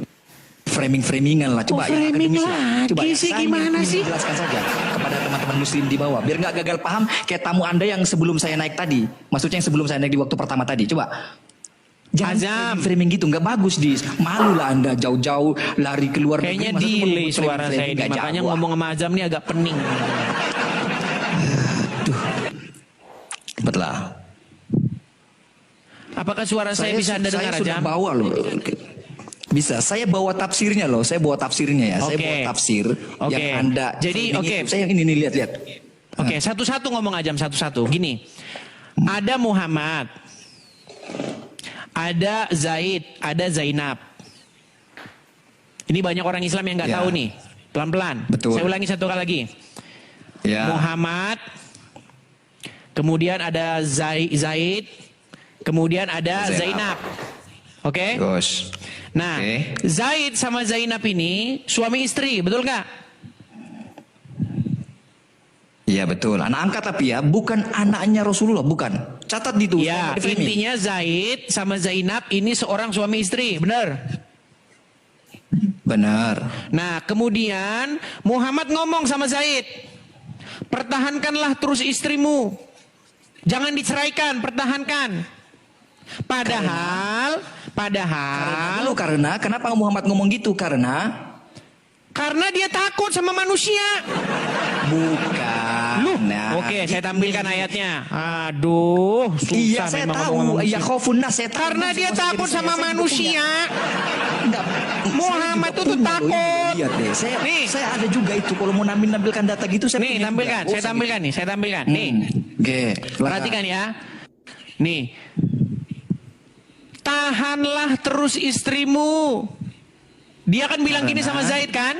framing-framingan lah. Coba yang framing akademis lah. Coba lagi ya, sih, saya gimana ingin sih? Jelaskan saja kepada teman-teman muslim di bawah, biar nggak gagal paham kayak tamu Anda yang sebelum saya naik tadi. Maksudnya yang sebelum saya naik di waktu pertama tadi. Coba. Jangan Azam. framing gitu, nggak bagus Dis. Malu lah Anda jauh-jauh lari keluar Kayaknya negeri, masa cuma delay buat suara framing-framing, saya ini, nggak makanya jago. ngomong sama Azam ini agak pening. Cepet lah. Apakah suara saya bisa Anda dengar, Saya sudah Ajam? bawa loh. Bisa. Saya bawa tafsirnya loh. Saya bawa tafsirnya ya. Saya Oke. bawa tafsir Oke. yang Anda. Jadi, framing oke. itu. Saya yang ini lihat. Oke, satu-satu ngomong Ajam, satu-satu. Gini, ada Muhammad, ada Zaid, ada Zainab. Ini banyak orang Islam yang nggak Ya. tahu nih. Pelan-pelan. Betul. Saya ulangi satu kali lagi. Ya. Muhammad, kemudian ada Zaid, kemudian ada Zainab. Oke? Terus. Nah, Oke. Zaid sama Zainab ini suami istri, betul nggak? Iya betul. Anak angkat tapi ya, bukan anaknya Rasulullah, bukan. Catat itu. Ya, intinya Zaid sama Zainab ini seorang suami istri, benar? Benar. Nah, kemudian Muhammad ngomong sama Zaid, pertahankanlah terus istrimu, jangan diceraikan, pertahankan. Padahal Karena kenapa Muhammad ngomong gitu? Karena dia takut sama manusia. bukan. Nah, Oke, saya tampilkan ayatnya. Aduh, Iya, susah saya memang tahu. ngomong Ya manusia. khaufun nas, saya tahu. Karena dia Maksudnya takut jadi sama saya manusia. Enggak. Muhammad Saya itu juga punya loh, takut. ini, lihat deh. Nih. Saya ada juga itu kalau mau nampilkan data gitu saya Nih, punya tampilkan, juga. saya tampilkan nih, saya tampilkan. Nih, Oke. perhatikan ya. Nih. Tahanlah terus istrimu. Dia kan bilang gini sama Zaid kan?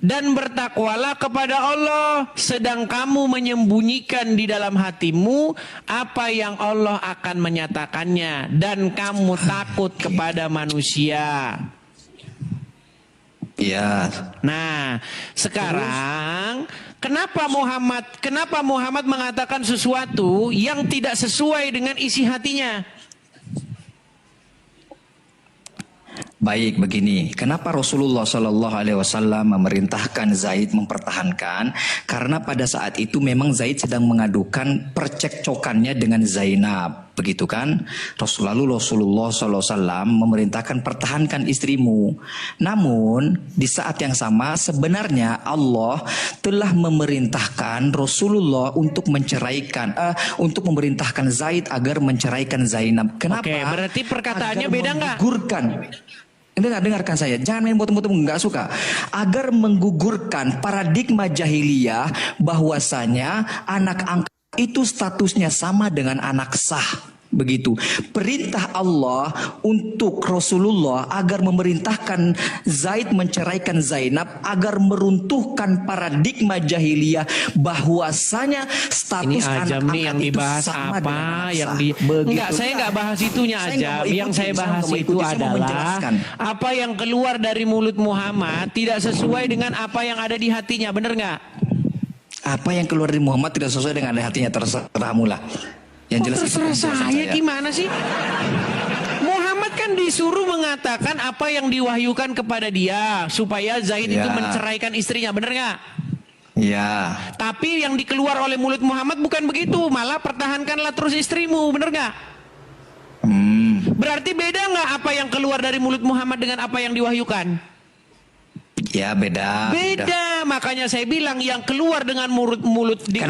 Dan bertakwalah kepada Allah, sedang kamu menyembunyikan di dalam hatimu apa yang Allah akan menyatakannya, dan kamu takut kepada manusia. Iya. Nah, sekarang kenapa Muhammad mengatakan sesuatu yang tidak sesuai dengan isi hatinya? Baik begini, kenapa Rasulullah Shallallahu Alaihi Wasallam memerintahkan Zaid mempertahankan? Karena pada saat itu memang Zaid sedang mengadukan percekcokannya dengan Zainab, Begitu kan? Lalu Rasulullah SAW memerintahkan pertahankan istrimu. Namun di saat yang sama sebenarnya Allah telah memerintahkan Rasulullah untuk memerintahkan Zaid agar menceraikan Zainab. Kenapa? Oke, berarti perkataannya Agar beda nggak? menggugurkan. Dengarkan saya, jangan main bottom-bottom, nggak suka. Agar menggugurkan paradigma jahiliyah bahwasanya anak angkat itu statusnya sama dengan anak sah. Begitu. Perintah Allah untuk Rasulullah agar memerintahkan Zaid menceraikan Zainab agar meruntuhkan paradigma jahiliyah bahwasanya status Ini Ajam anak nih angkat yang itu dibahas sama apa? dengan anak Yang sah. di Begitu. Enggak, saya nggak bahas itunya Saya Ajam. nggak mau Yang saya ikuti, bahas nggak mau itu ikuti, saya mau adalah menjelaskan. apa yang keluar dari mulut Muhammad tidak sesuai dengan apa yang ada di hatinya, bener nggak? Apa yang keluar dari Muhammad tidak sesuai dengan hatinya, terserahmu lah. Yang jelas itu Terserah penjelasan saya gimana sih? Muhammad kan disuruh mengatakan apa yang diwahyukan kepada dia supaya Zaid itu Ya. menceraikan istrinya, bener nggak? Ya. Tapi yang dikeluar oleh mulut Muhammad bukan begitu, malah pertahankanlah terus istrimu, bener nggak? Berarti beda nggak apa yang keluar dari mulut Muhammad dengan apa yang diwahyukan? Ya beda. Beda, makanya saya bilang yang keluar dengan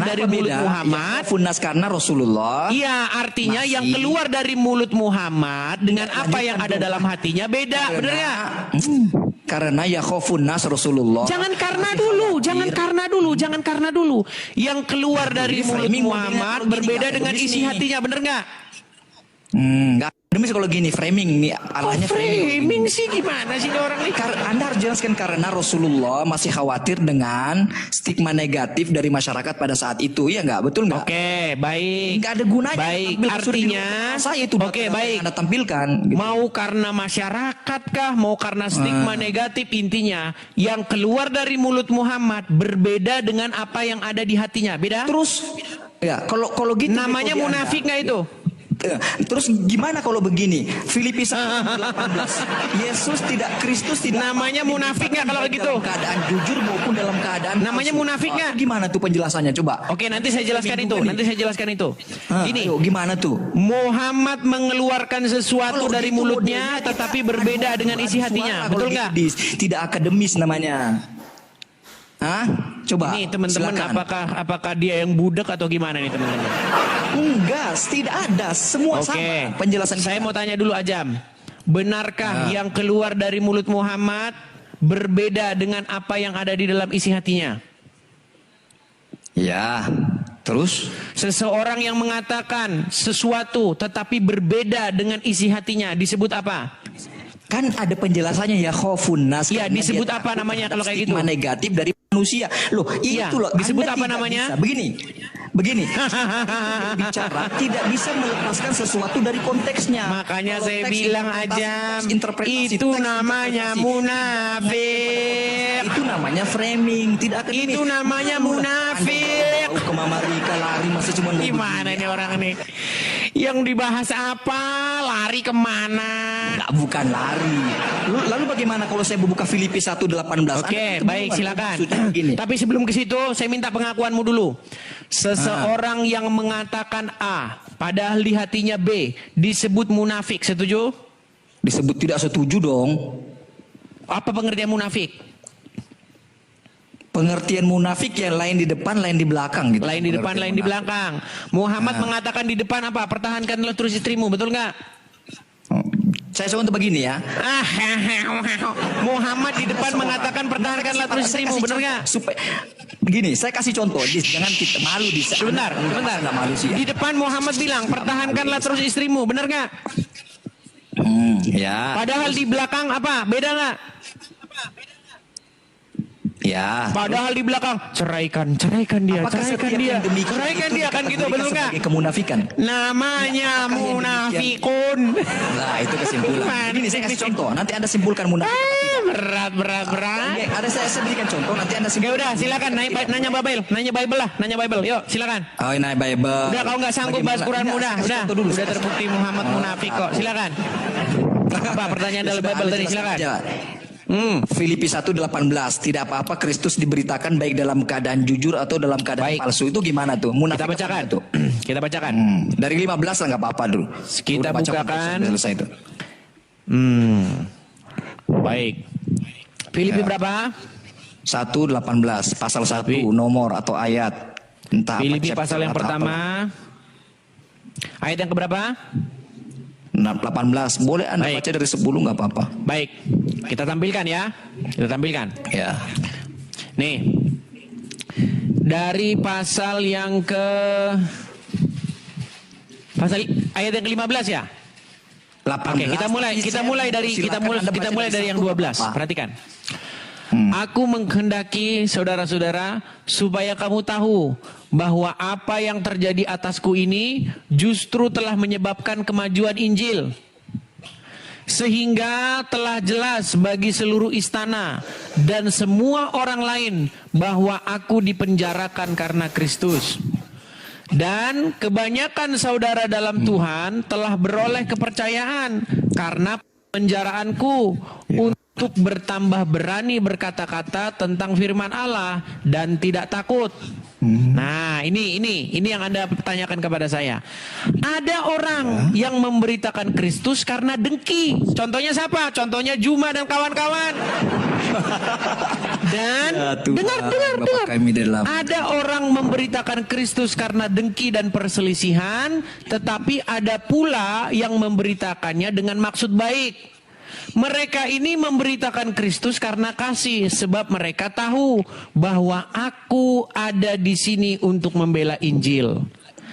dari mulut Muhammad. Ya, funas karena Rasulullah. Iya, artinya Masih. yang keluar dari mulut Muhammad dengan apa yang ada dong. dalam hatinya beda, bener nggak? Karena ya khofunas Rasulullah. Jangan karena dulu. Yang keluar dari Jadi mulut framing Muhammad modelnya kalau gini, berbeda nggak dengan akademis isi nih. hatinya, bener nggak? Nggak akademis kalau gini framing nih arahnya Framing sih gimana sih ini orang nih? Anda harus jelaskan karena Rasulullah masih khawatir dengan stigma negatif dari masyarakat pada saat itu, ya nggak? Betul nggak? Oke, baik. Nggak ada gunanya. Baik, tampil ke surga di artinya luar saya itu oke, data yang baik. Anda tampilkan. Gitu. Mau karena masyarakat kah, mau karena stigma negatif, intinya yang keluar dari mulut Muhammad berbeda dengan apa yang ada di hatinya. Beda? Terus ya kalau gitu Namanya metode munafik Anda. nggak itu? Terus gimana kalau begini? Filipi 1:18. Yesus tidak, Kristus tidak. Namanya munafik nggak kalau baik gitu? Dalam keadaan jujur maupun dalam keadaan Namanya palsu. munafik nggak? Gimana tuh penjelasannya coba? Oke, nanti saya jelaskan itu. Ini Ayo, gimana tuh? Muhammad mengeluarkan sesuatu Kalau dari gitu mulutnya modelnya tetapi kita berbeda adu- dengan isi adu hatinya. suara kalau Betul nggak? tidak akademis namanya. Hah? Coba. Ini teman-teman silakan. apakah dia yang budak atau gimana nih teman-teman? Enggak, tidak ada. Semua Oke. sama. Penjelasan Saya kita. mau tanya dulu Ajam. Benarkah yang keluar dari mulut Muhammad berbeda dengan apa yang ada di dalam isi hatinya? Ya. Terus? Seseorang yang mengatakan sesuatu tetapi berbeda dengan isi hatinya disebut apa? Kan ada penjelasannya ya khofun nas. Iya, karena disebut dia apa takut namanya terhadap kalau kayak stigma gitu? negatif dari manusia. Loh, Iya, itu loh. disebut Anda apa tidak namanya? bisa. Begini. Bicara tidak bisa melepaskan sesuatu dari konteksnya. Makanya Kalau saya teks bilang interpretasi, Ajam, teks interpretasi, itu teks namanya interpretasi. munafik. Itu namanya framing, tidak akademis. Itu namanya Anda munafik. tahu ke Mama Rika lari masih cuma mau Gimana begini. nih orang ini? Yang dibahas apa? Lari kemana? Enggak, bukan lari. Lalu bagaimana kalau saya buka Filipi 1:18? Oke, Anda baik kebingungan, silakan. maksudnya begini. Tapi sebelum ke situ, saya minta pengakuanmu dulu. Seseorang yang mengatakan A, padahal di hatinya B, disebut munafik. Setuju? Disebut tidak setuju dong. Apa pengertian munafik? Pengertian munafik yang lain di depan, lain di belakang gitu. Lain di depan, lain di belakang. Muhammad mengatakan di depan apa? Pertahankanlah terus istrimu, betul nggak? Saya contoh begini ya. Muhammad di depan mengatakan pertahankanlah terus istrimu, betul nggak? Supaya begini, saya kasih contoh. Jangan kita malu di Sebentar. Nggak malu sih. Di depan Muhammad bilang pertahankanlah terus istrimu, benar nggak? Ya. Padahal di belakang apa? Beda nggak? Ya. Padahal di belakang ceraikan dia, Apakah ceraikan setiap dia, yang demikian ceraikan itu dia kan gitu, dikategorikan betul nggak? sebagai kemunafikan? Namanya Apakah yang munafikun. Nah, itu kesimpulan. Gimana Begini, saya sih kasih ini? contoh. Nanti Anda simpulkan munafik. Berat. Ya, ada saya berikan contoh. Nanti Anda Ya simpulkan. udah, silakan nanya Bible yuk, silakan. Oh, ini Bible. Udah kau nggak sanggup bahas Quran udah terbukti Muhammad munafik kok. Silakan. Apa pertanyaan dalam Bible tadi? Silakan. Filipi 1:18, tidak apa-apa Kristus diberitakan baik dalam keadaan jujur atau dalam keadaan Baik. palsu. Itu gimana tuh? Kita Munafik bacakan. apa tuh? Kita bacakan. Dari 15 lah nggak apa-apa dulu. Kita Udah baca, bukakan. udah selesai itu. Baik. Filipi berapa? 1:18 pasal 1 nomor atau ayat. Entah apa, Filipi chapter pasal yang atau pertama. Ayat yang keberapa? 18. Boleh Anda Baik. baca dari 10 nggak apa-apa. Baik. Kita tampilkan ya. Kita tampilkan. Ya. Nih. Dari pasal yang ke pasal ayat yang ke-15 ya? 18. Oke, kita mulai dari yang 12. Perhatikan. Aku menghendaki saudara-saudara supaya kamu tahu bahwa apa yang terjadi atasku ini justru telah menyebabkan kemajuan Injil. Sehingga telah jelas bagi seluruh istana dan semua orang lain bahwa aku dipenjarakan karena Kristus. Dan kebanyakan saudara dalam Tuhan telah beroleh kepercayaan karena penjaraanku untuk bertambah berani berkata-kata tentang firman Allah dan tidak takut. Nah, ini yang Anda pertanyakan kepada saya. Ada orang yang memberitakan Kristus karena dengki. Contohnya siapa? Contohnya Juma dan kawan-kawan. Dan dengar. Ada orang memberitakan Kristus karena dengki dan perselisihan, tetapi ada pula yang memberitakannya dengan maksud baik. Mereka ini memberitakan Kristus karena kasih, sebab mereka tahu bahwa aku ada di sini untuk membela Injil.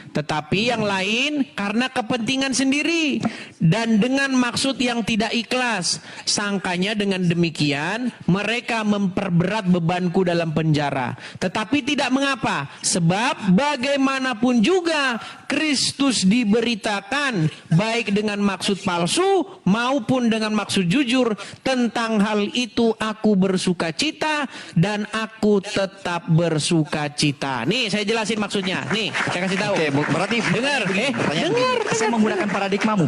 Tetapi yang lain karena kepentingan sendiri dan dengan maksud yang tidak ikhlas. Sangkanya dengan demikian mereka memperberat bebanku dalam penjara. Tetapi tidak mengapa, sebab bagaimanapun juga Kristus diberitakan baik dengan maksud palsu maupun dengan maksud jujur. Tentang hal itu aku bersuka cita dan aku tetap bersuka cita. Nih saya jelasin maksudnya. Nih saya kasih tahu. Oke, berarti Dengar, dengar. Saya menggunakan paradigmamu.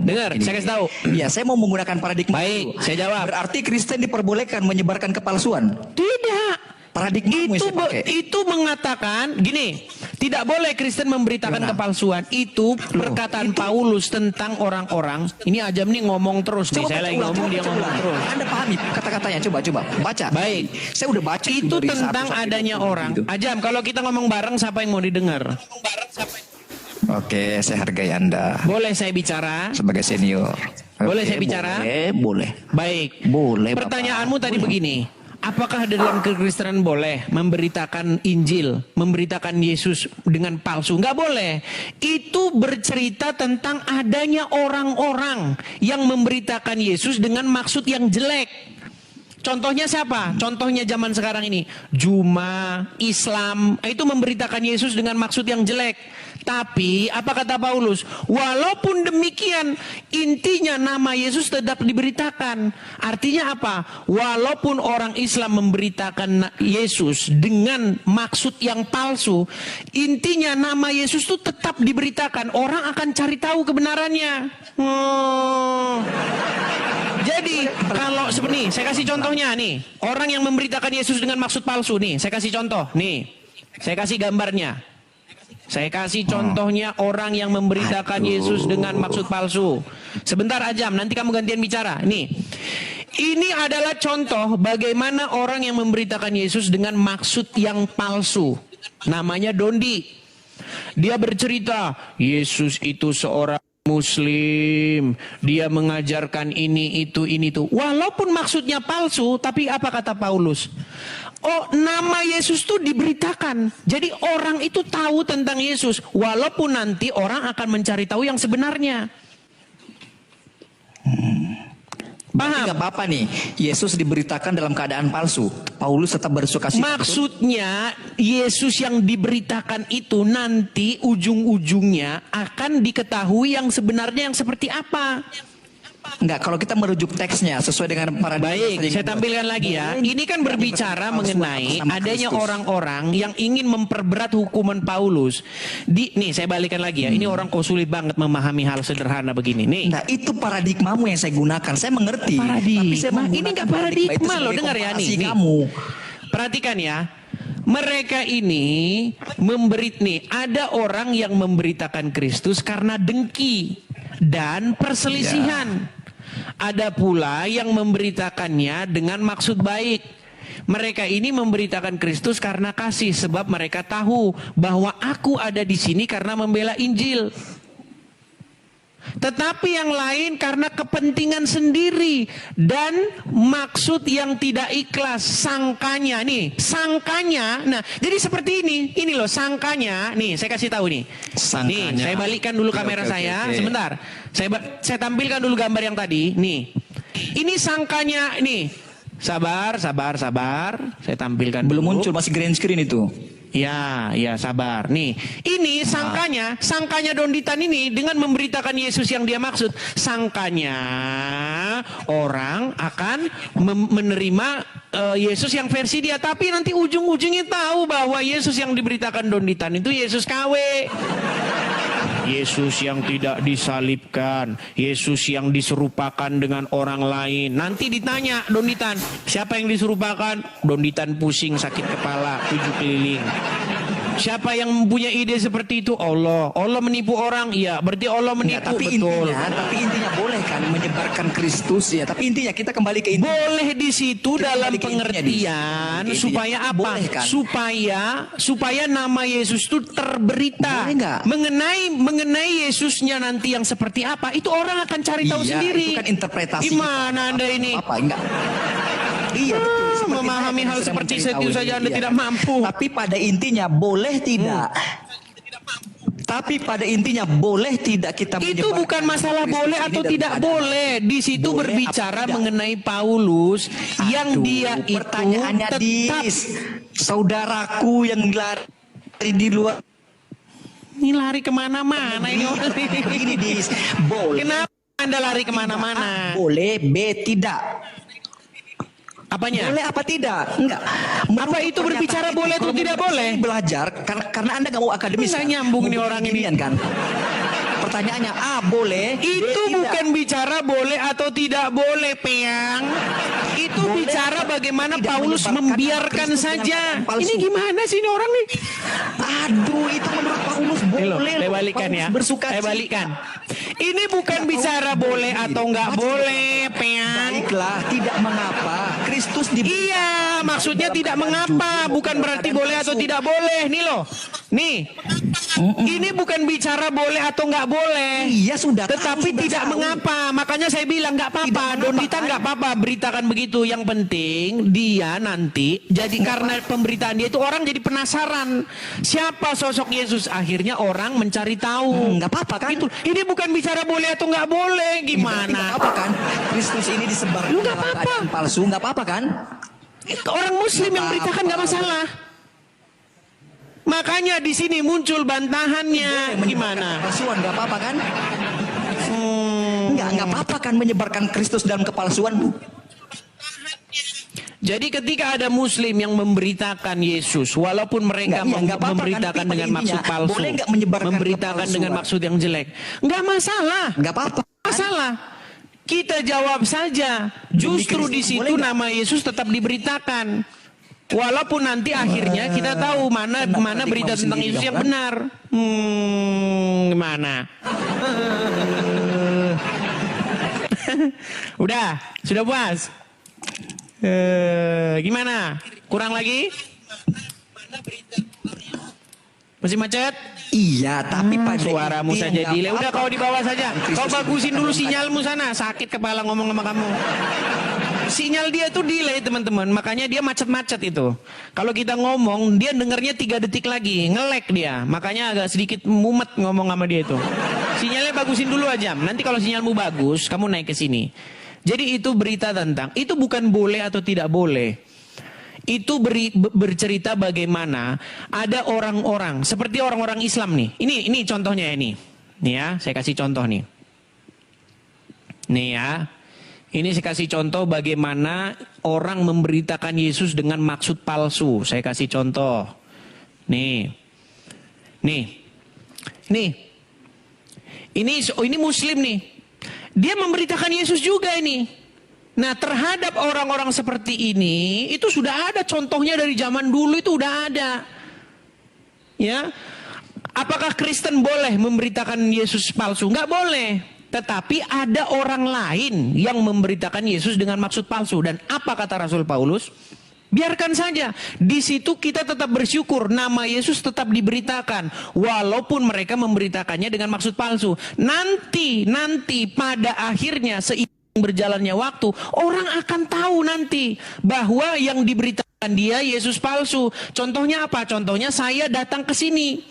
Dengar. Saya kasih tahu. Iya, saya mau menggunakan paradigma. Baik, saya jawab. Berarti Kristen diperbolehkan menyebarkan kepalsuan. Tidak. Paradigmamu yang saya pakai. Itu mengatakan gini, tidak boleh Kristen memberitakan kepalsuan. Itu perkataan Paulus tentang orang-orang. Ini Ajam nih ngomong terus nih. Saya lagi ngomong, dia ngomong terus. Anda pahami kata-katanya? Coba baca. Baik. Saya udah baca. Itu tentang adanya orang. Ajam, kalau kita ngomong bareng siapa yang mau didengar? Oke, saya hargai Anda. Boleh saya bicara? Sebagai senior. Boleh Oke, saya bicara? Boleh. Baik. Boleh. Pertanyaanmu Bapak. tadi begini. Apakah dalam kekristenan boleh memberitakan Injil, memberitakan Yesus dengan palsu? Nggak boleh. Itu bercerita tentang adanya orang-orang yang memberitakan Yesus dengan maksud yang jelek. Contohnya siapa? Contohnya zaman sekarang ini. Juma, Islam, itu memberitakan Yesus dengan maksud yang jelek. Tapi apa kata Paulus? Walaupun demikian, intinya nama Yesus tetap diberitakan. Artinya apa? Walaupun orang Islam memberitakan Yesus dengan maksud yang palsu, intinya nama Yesus itu tetap diberitakan. Orang akan cari tahu kebenarannya. Jadi kalau seperti ini, saya kasih contohnya nih. Orang yang memberitakan Yesus dengan maksud palsu nih, saya kasih contoh. Nih, saya kasih gambarnya. Saya kasih contohnya orang yang memberitakan Yesus dengan maksud palsu. Sebentar Ajam, nanti kamu gantian bicara. Nih, ini adalah contoh bagaimana orang yang memberitakan Yesus dengan maksud yang palsu. Namanya Dondi. Dia bercerita, Yesus itu seorang Muslim, dia mengajarkan ini itu. Walaupun maksudnya palsu, tapi apa kata Paulus? Oh, nama Yesus itu diberitakan. Jadi orang itu tahu tentang Yesus, walaupun nanti orang akan mencari tahu yang sebenarnya. Paham? Tidak apa-apa nih, Yesus diberitakan dalam keadaan palsu. Paulus tetap bersukacita. Maksudnya Yesus yang diberitakan itu nanti ujung-ujungnya akan diketahui yang sebenarnya yang seperti apa. Enggak, kalau kita merujuk teksnya sesuai dengan paradigma. Baik, saya tampilkan lagi ya. Ini kan berbicara mengenai adanya orang-orang yang ingin memperberat hukuman Paulus. Nih, saya balikan lagi ya. Ini orang kok sulit banget memahami hal sederhana begini. Nih. Nah, itu paradigmamu yang saya gunakan. Saya mengerti. Paradigma. Tapi saya Ini nggak paradigma loh, dengar ya nih. Kamu. Perhatikan ya. Mereka ini ada orang yang memberitakan Kristus karena dengki dan perselisihan. Ada pula yang memberitakannya dengan maksud baik. Mereka ini memberitakan Kristus karena kasih, sebab mereka tahu bahwa aku ada di sini karena membela Injil. Tetapi yang lain karena kepentingan sendiri dan maksud yang tidak ikhlas, sangkanya nih, sangkanya. Nah, jadi seperti ini loh sangkanya. Nih, saya kasih tahu nih. Sangkanya. Nih, saya balikkan dulu kamera saya. Sebentar. Saya tampilkan dulu gambar yang tadi. Nih. Ini sangkanya nih. Sabar. Saya tampilkan Belum dulu. muncul, masih green screen itu. Ya, sabar. Nih, ini sangkanya Donditan ini dengan memberitakan Yesus yang dia maksud. Sangkanya orang akan menerima Yesus yang versi dia. Tapi nanti ujung-ujungnya tahu bahwa Yesus yang diberitakan Donditan itu Yesus KW. Yesus yang tidak disalibkan, Yesus yang diserupakan dengan orang lain. Nanti ditanya Donditan, siapa yang diserupakan? Donditan pusing, sakit kepala, 7 keliling. Siapa yang mempunyai ide seperti itu? Allah. Allah menipu orang? Iya, berarti Allah menipu. Tapi betul. Tapi intinya boleh kan menyebarkan Kristus ya. Tapi intinya kita kembali ke intinya. Boleh di situ Kita dalam kembali ke pengertian intinya, supaya apa? boleh kan? Supaya nama Yesus itu terberita. Boleh nggak? Mengenai Yesusnya nanti yang seperti apa, itu orang akan cari tahu sendiri. Itu kan interpretasi. Gimana Anda ini? Apa enggak? Iya betul. Seperti Memahami saya hal sedang seperti mencari itu tahu saja ini, Anda iya. tidak mampu. Tapi pada intinya boleh tidak. Tapi pada intinya boleh tidak kita Itu menyebarkan bukan masalah Kristus boleh ini atau dalam tidak keadaan- boleh. Di situ Boleh berbicara apa tidak? mengenai Paulus yang Aduh, dia itu pertanyaannya tetap. saudaraku yang lari di luar Ini lari kemana-mana ini orang ini Dis, boleh Kenapa Anda lari kemana-mana? boleh B tidak. Apanya? Boleh apa tidak? Enggak. Apa itu berbicara boleh atau tidak boleh? Belajar karena Anda nggak mau akademis. Nggak kan? nyambung Mau nih orang ini. beginian kan. Pertanyaannya A boleh, B Itu tidak. bukan bicara boleh atau tidak boleh, Peang. Itu Boleh bicara atau bagaimana tidak Paulus menyebarkan membiarkan Kristus dengan saja. keadaan palsu. Ini gimana sih ini orang nih? Aduh, itu menurut Paulus boleh. Saya loh. balikan Paulus ya. bersuka Saya cita. balikan. Ini bukan bicara boleh atau nggak boleh, Peang. Baiklah, tidak mengapa. Kristus diberi Iya, maksudnya tidak mengapa, bukan berarti boleh atau tidak boleh. Nih loh, nih, ini bukan bicara boleh atau nggak boleh. Iya sudah. Tetapi tahu, tidak sudah tahu. mengapa. Makanya saya bilang nggak Tidak apa-apa. mengapa, Donditan kan? nggak apa-apa. Beritakan begitu. Yang penting dia nanti jadi karena pemberitaan dia itu orang jadi penasaran. Siapa sosok Yesus? Akhirnya orang mencari tahu. Nggak apa-apa kan? Itu. Ini bukan bicara boleh atau nggak boleh. Tidak Gimana? apa kan? Kristus ini disebarkan Lu nggak dalam apa-apa. keadaan palsu, nggak apa-apa kan? Orang Muslim yang beritakan nggak masalah. Makanya di sini muncul bantahannya. Gimana? Palsuan nggak apa-apa kan? Nggak apa-apa kan menyebarkan Kristus dalam kepalsuan? Jadi ketika ada Muslim yang memberitakan Yesus, walaupun mereka Nggak apa-apa kan, memberitakan tapi dengan pada maksud intinya, palsu, boleh nggak menyebarkan memberitakan kepalsuan? dengan maksud yang jelek, nggak masalah. Nggak apa-apa. Masalah. Kita jawab saja. Justru di Kristus, situ boleh nggak? nama Yesus tetap diberitakan. Walaupun nanti akhirnya kita tahu mana berita paradigma tentang sendiri Yesus dong, yang kan? benar. Gimana? Udah, sudah puas? Gimana? Kurang lagi? Masih macet? Iya, tapi pada Suaramu intinya saja nggak delay. Udah apa-apa. kau di bawah saja. Kristus Kau bagusin dulu diberitakan sinyalmu sana. Sakit kepala ngomong sama kamu. Sinyal dia tuh delay teman-teman. Makanya dia macet-macet itu. Kalau kita ngomong, dia dengarnya 3 detik lagi. Nge-lag dia. Makanya agak sedikit mumet ngomong sama dia itu. Sinyalnya bagusin dulu aja. Nanti kalau sinyalmu bagus, kamu naik ke sini. Jadi itu berita tentang. Itu bukan boleh atau tidak boleh. Itu bercerita bagaimana ada orang-orang seperti orang-orang Islam nih. Ini contohnya ini. Nih ya, saya kasih contoh nih. Nih ya. Ini saya kasih contoh bagaimana orang memberitakan Yesus dengan maksud palsu. Saya kasih contoh. Nih. Ini Muslim nih. Dia memberitakan Yesus juga ini. Nah, terhadap orang-orang seperti ini, itu sudah ada contohnya dari zaman dulu, itu udah ada. Ya. Apakah Kristen boleh memberitakan Yesus palsu? Enggak boleh. Tetapi ada orang lain yang memberitakan Yesus dengan maksud palsu. Dan apa kata Rasul Paulus? Biarkan saja. Di situ kita tetap bersyukur. Nama Yesus tetap diberitakan. Walaupun mereka memberitakannya dengan maksud palsu. Nanti pada akhirnya seiring berjalannya waktu, orang akan tahu nanti bahwa yang diberitakan dia Yesus palsu. Contohnya apa? Contohnya saya datang ke sini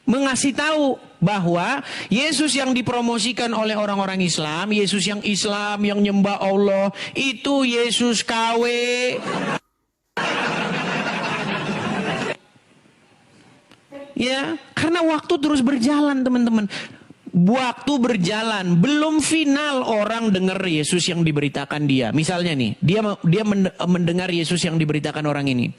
mengasih tahu bahwa Yesus yang dipromosikan oleh orang-orang Islam, Yesus yang Islam, yang nyembah Allah, itu Yesus KW. Ya, karena waktu terus berjalan, teman-teman. Waktu berjalan, belum final orang dengar Yesus yang diberitakan dia. Misalnya nih, dia mendengar Yesus yang diberitakan orang ini.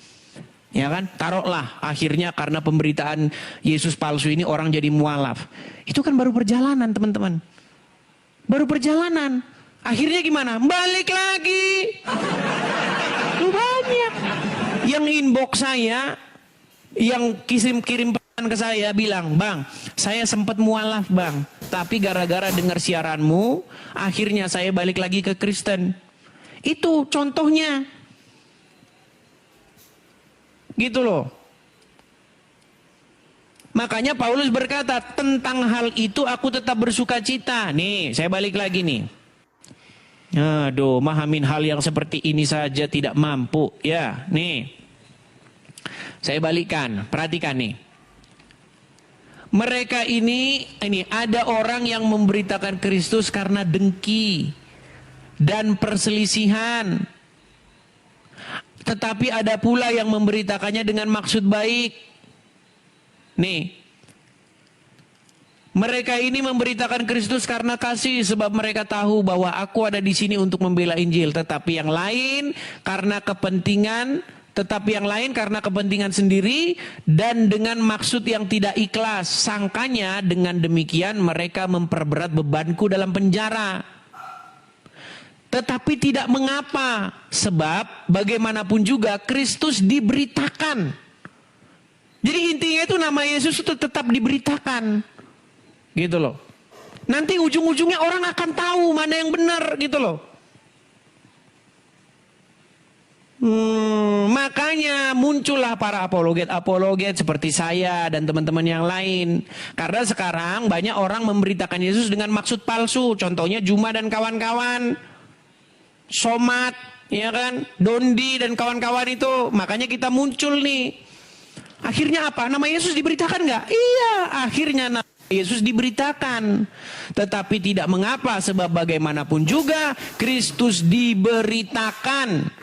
Ya kan, taruhlah akhirnya karena pemberitaan Yesus palsu ini orang jadi mualaf. Itu kan baru perjalanan, teman-teman. Baru perjalanan. Akhirnya gimana? Balik lagi. Lu banyak yang inbox saya, yang kirim pesan ke saya bilang, "Bang, saya sempat mualaf, Bang. Tapi gara-gara dengar siaranmu, akhirnya saya balik lagi ke Kristen." Itu contohnya. Gitu loh. Makanya Paulus berkata, tentang hal itu aku tetap bersuka cita. Nih, saya balik lagi nih. Aduh, mahamin hal yang seperti ini saja tidak mampu. Ya, nih. Saya balikkan, perhatikan nih. Mereka ini ada orang yang memberitakan Kristus karena dengki dan perselisihan. Tetapi ada pula yang memberitakannya dengan maksud baik. Nih. Mereka ini memberitakan Kristus karena kasih, sebab mereka tahu bahwa aku ada di sini untuk membela Injil. Tetapi yang lain karena kepentingan sendiri dan dengan maksud yang tidak ikhlas. Sangkanya dengan demikian mereka memperberat bebanku dalam penjara. Tetapi tidak mengapa, sebab bagaimanapun juga Kristus diberitakan. Jadi intinya itu nama Yesus itu tetap diberitakan. Gitu loh. Nanti ujung-ujungnya orang akan tahu mana yang benar gitu loh. Makanya muncullah para apologet seperti saya dan teman-teman yang lain. Karena sekarang banyak orang memberitakan Yesus dengan maksud palsu. Contohnya Juma dan kawan-kawan. Somat, ya kan, Dondi dan kawan-kawan itu. Makanya kita muncul nih. Akhirnya apa? Nama Yesus diberitakan nggak? Iya, akhirnya nama Yesus diberitakan. Tetapi tidak mengapa, sebab bagaimanapun juga Kristus diberitakan.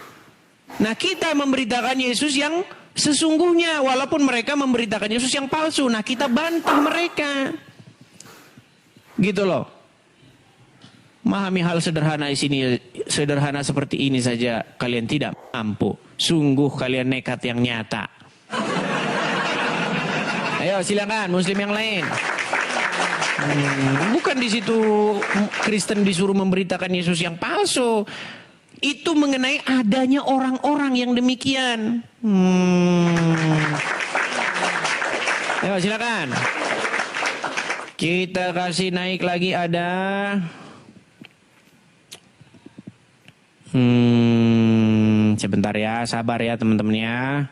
Nah, kita memberitakan Yesus yang sesungguhnya, walaupun mereka memberitakan Yesus yang palsu. Nah, kita bantah mereka. Gitu loh. Memahami hal sederhana seperti ini saja kalian tidak mampu. Sungguh kalian nekat yang nyata. Ayo silakan Muslim yang lain. Bukan di situ Kristen disuruh memberitakan Yesus yang palsu. Itu mengenai adanya orang-orang yang demikian. Ayo silakan. Kita kasih naik lagi ada. Sebentar ya, sabar ya teman-teman ya.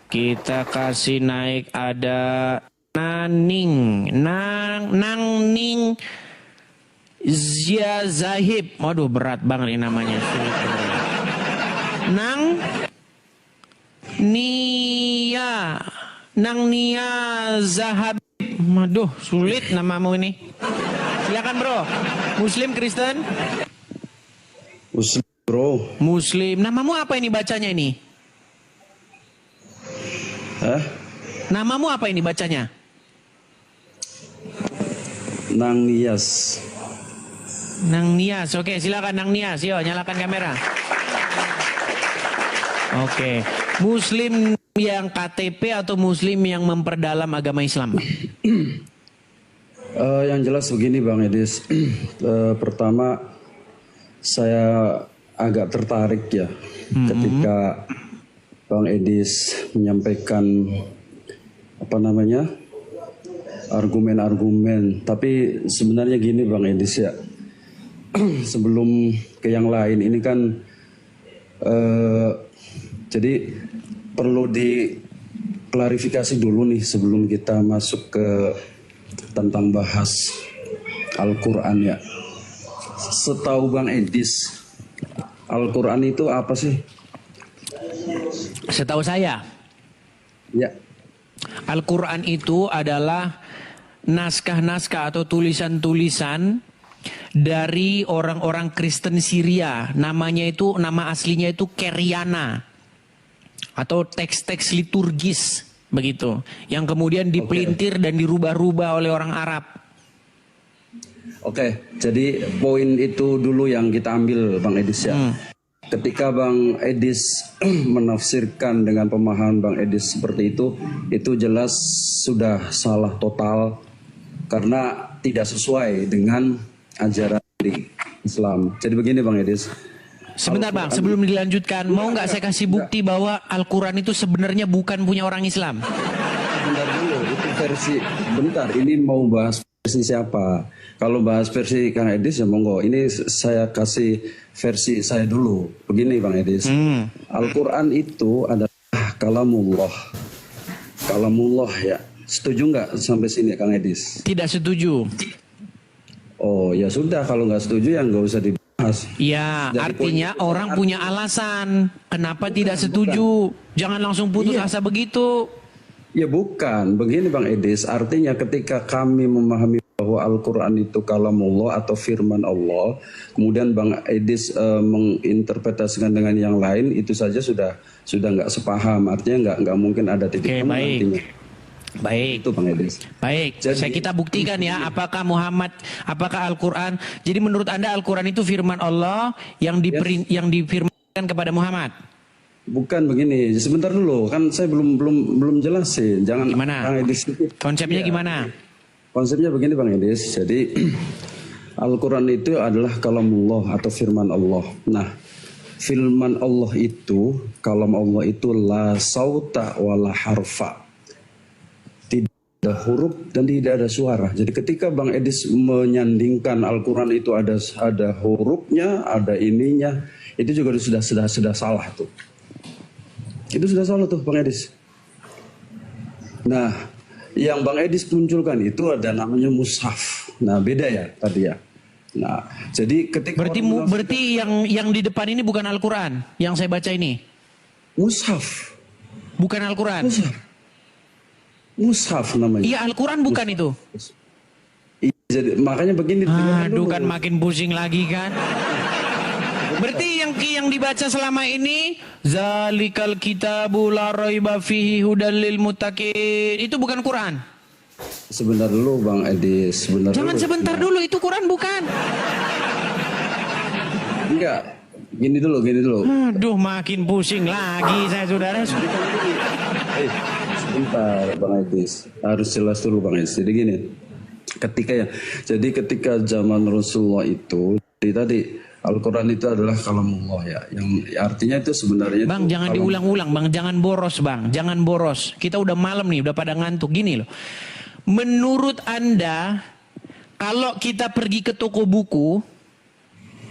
Kita kasih naik ada Nangning Zia Zahib. Waduh berat banget ini namanya. Nang Nia Zahab. Waduh sulit namamu ini. Silakan bro. Muslim Kristen? Muslim bro. Muslim. Namamu apa ini bacanya ini? Hah? Namamu apa ini bacanya? Nang Nias. Nang Nias. Oke, silakan Nang Nias. Yo, nyalakan kamera. Oke. Muslim yang KTP atau Muslim yang memperdalam agama Islam, Bang? Yang jelas begini Bang Edis. Pertama, saya agak tertarik ya ketika Bang Edis menyampaikan argumen-argumen. Tapi sebenarnya gini Bang Edis ya, sebelum ke yang lain ini kan jadi perlu diklarifikasi dulu nih sebelum kita masuk ke tentang bahas Al-Quran ya. Setahu Bang Edis, Al-Quran itu apa sih? Setahu saya, Ya. Al-Quran itu adalah naskah-naskah atau tulisan-tulisan dari orang-orang Kristen Syria. Nama aslinya itu Keriana. Atau teks-teks liturgis begitu. Yang kemudian dipelintir dan dirubah-rubah oleh orang Arab. Oke, jadi poin itu dulu yang kita ambil Bang Edis ya. Ketika Bang Edis menafsirkan dengan pemahaman Bang Edis seperti itu jelas sudah salah total karena tidak sesuai dengan ajaran di Islam. Jadi begini Bang Edis. Sebentar Bang, sebelum dilanjutkan, mau nggak saya kasih bukti bahwa Al-Quran itu sebenarnya bukan punya orang Islam? Bentar dulu, itu versi. Bentar, ini mau bahas versi siapa? Kalau bahas versi Kang Edis ya monggo. Ini saya kasih versi saya dulu. Begini Bang Edis. Al-Quran itu adalah kalamullah. Kalamullah ya. Setuju nggak sampai sini Kang Edis? Tidak setuju. Oh ya sudah, kalau nggak setuju ya nggak usah dibahas. Ya, Jadi artinya orang punya alasan kenapa tidak setuju. Jangan langsung putus asa begitu. Ya bukan, begini Bang Edis, artinya ketika kami memahami bahwa Al-Quran itu kalamullah atau firman Allah, kemudian Bang Edis menginterpretasikan dengan yang lain, itu saja sudah nggak sepaham, artinya nggak mungkin ada titik temu nantinya. Baik. Itu Bang Edis. Baik, Jadi, kita buktikan ya apakah Al-Quran. Jadi menurut Anda Al-Quran itu firman Allah yang difirmankan kepada Muhammad. Bukan begini, sebentar dulu, kan saya belum jelasin. Jangan Gimana? Bang Edis. Konsepnya gimana? Konsepnya begini Bang Edis. Jadi Al-Quran itu adalah kalamullah atau firman Allah. Nah, firman Allah itu, kalam Allah itu la sauta wala harfa. Ada huruf dan tidak ada suara. Jadi ketika Bang Edis menyandingkan Al-Quran itu ada hurufnya, ada ininya, itu juga sudah salah tuh. Itu sudah salah tuh Bang Edis. Nah, yang Bang Edis munculkan itu ada namanya mushaf. Nah, beda ya tadi ya. Nah, jadi ketika Berarti yang di depan ini bukan Al-Quran yang saya baca ini. mushaf. Bukan Al-Quran. Mushaf namanya. Iya, Al-Quran bukan itu. Jadi makanya begini. Aduh, kan makin pusing lagi kan. Berarti yang dibaca selama ini zalikal kitabu la raiba fihi hudal lil muttaqin itu bukan Quran. Sebentar dulu Bang Edis, Jangan sebentar dulu, itu Quran bukan. Enggak. Gini dulu. Aduh, makin pusing lagi saya saudara. Sebentar Bang Edis, harus jelas dulu Bang Edis. Jadi gini, ketika zaman Rasulullah itu, tadi Al-Quran itu adalah kalamullah ya, yang artinya itu sebenarnya. Bang, jangan diulang-ulang Bang, jangan boros. Kita udah malam nih, udah pada ngantuk gini loh. Menurut Anda, kalau kita pergi ke toko buku,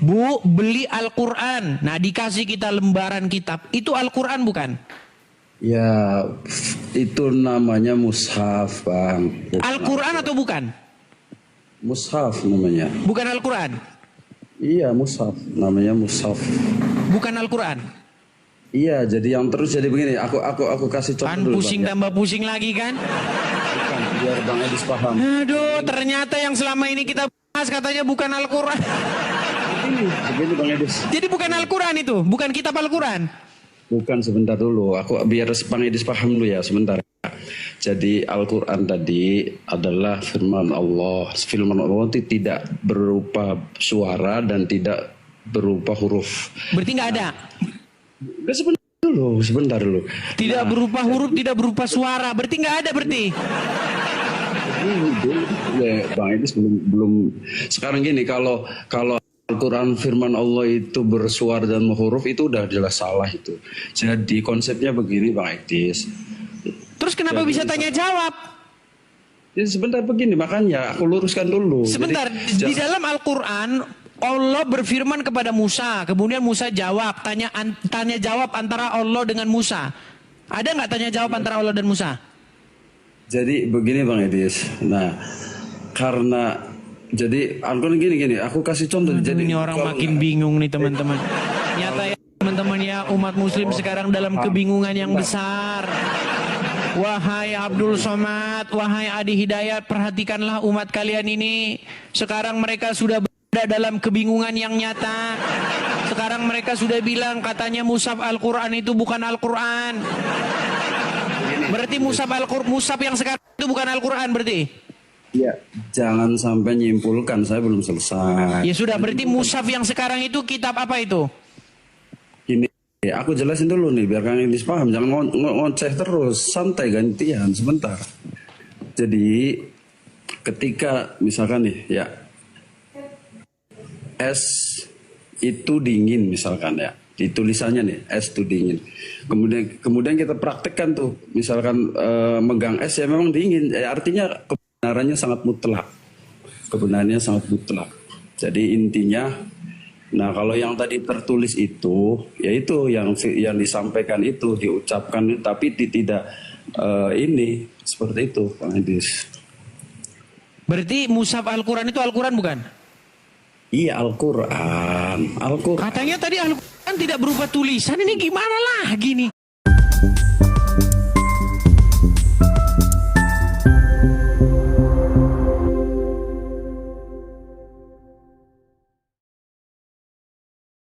Bu, beli Al-Quran, nah dikasih kita lembaran kitab, itu Al-Quran bukan? Ya, itu namanya mushaf, Bang. Al-Quran atau bukan? Mushaf namanya. Bukan Al-Quran? Iya, mushaf. Namanya mushaf. Bukan Al-Quran? Iya, jadi yang terus jadi begini. Aku kasih contoh Kan dulu, pusing Bang, tambah pusing lagi kan? Bukan, biar Bang Edis paham. Aduh, ternyata yang selama ini kita bahas katanya bukan Al-Quran. Begini Bang Edis. Jadi bukan Al-Quran itu? Bukan kitab Al-Quran? Bukan, sebentar dulu. Aku biar Bang Edis paham dulu ya, sebentar. Jadi Al-Quran tadi adalah firman Allah. Firman Allah itu tidak berupa suara dan tidak berupa huruf. Berarti nggak ada. Sebentar dulu. Tidak berupa huruf, tidak berupa suara. Berarti nggak ada berarti. Ya, Bang Idris belum. Sekarang gini, kalau Al-Quran firman Allah itu bersuara dan huruf itu udah jelas salah itu. Jadi konsepnya begini Bang Idris. Terus kenapa bisa tanya jawab? Ya, sebentar begini, makanya aku luruskan dulu. Sebentar, Jadi, di dalam Al-Quran Allah berfirman kepada Musa, kemudian Musa jawab, tanya jawab antara Allah dengan Musa. Ada nggak tanya jawab antara Allah dan Musa? Jadi begini Bang Edis. Nah, karena jadi Al-Quran gini, aku kasih contoh. Jadi Ini orang makin bingung nih teman-teman. Nyata ya teman-teman ya, umat muslim sekarang dalam kebingungan yang besar. Wahai Abdul Somad, wahai Adi Hidayat, perhatikanlah umat kalian ini. Sekarang mereka sudah berada dalam kebingungan yang nyata. Sekarang mereka sudah bilang katanya mushaf Al-Quran itu bukan Al-Quran. Berarti mushaf yang sekarang itu bukan Al-Quran berarti? ya, jangan sampai nyimpulkan, saya belum selesai. Ya sudah, berarti mushaf yang sekarang itu kitab apa itu? Ini aku jelasin dulu nih biar Kang Idris paham. Jangan ngoceh terus, santai gantian sebentar. Jadi ketika misalkan nih ya es itu dingin misalkan ya, di tulisannya nih es itu dingin. Kemudian kita praktekkan tuh, misalkan megang es ya memang dingin. Artinya kebenarannya sangat mutlak. Kebenarannya sangat mutlak. Jadi intinya, nah kalau yang tadi tertulis itu, yaitu yang disampaikan itu diucapkan, tapi tidak ini seperti itu, Bang Idris. Berarti mushaf Al-Quran itu Al-Quran bukan? Iya Al-Quran. Katanya tadi Al-Quran tidak berupa tulisan, ini gimana lagi nih?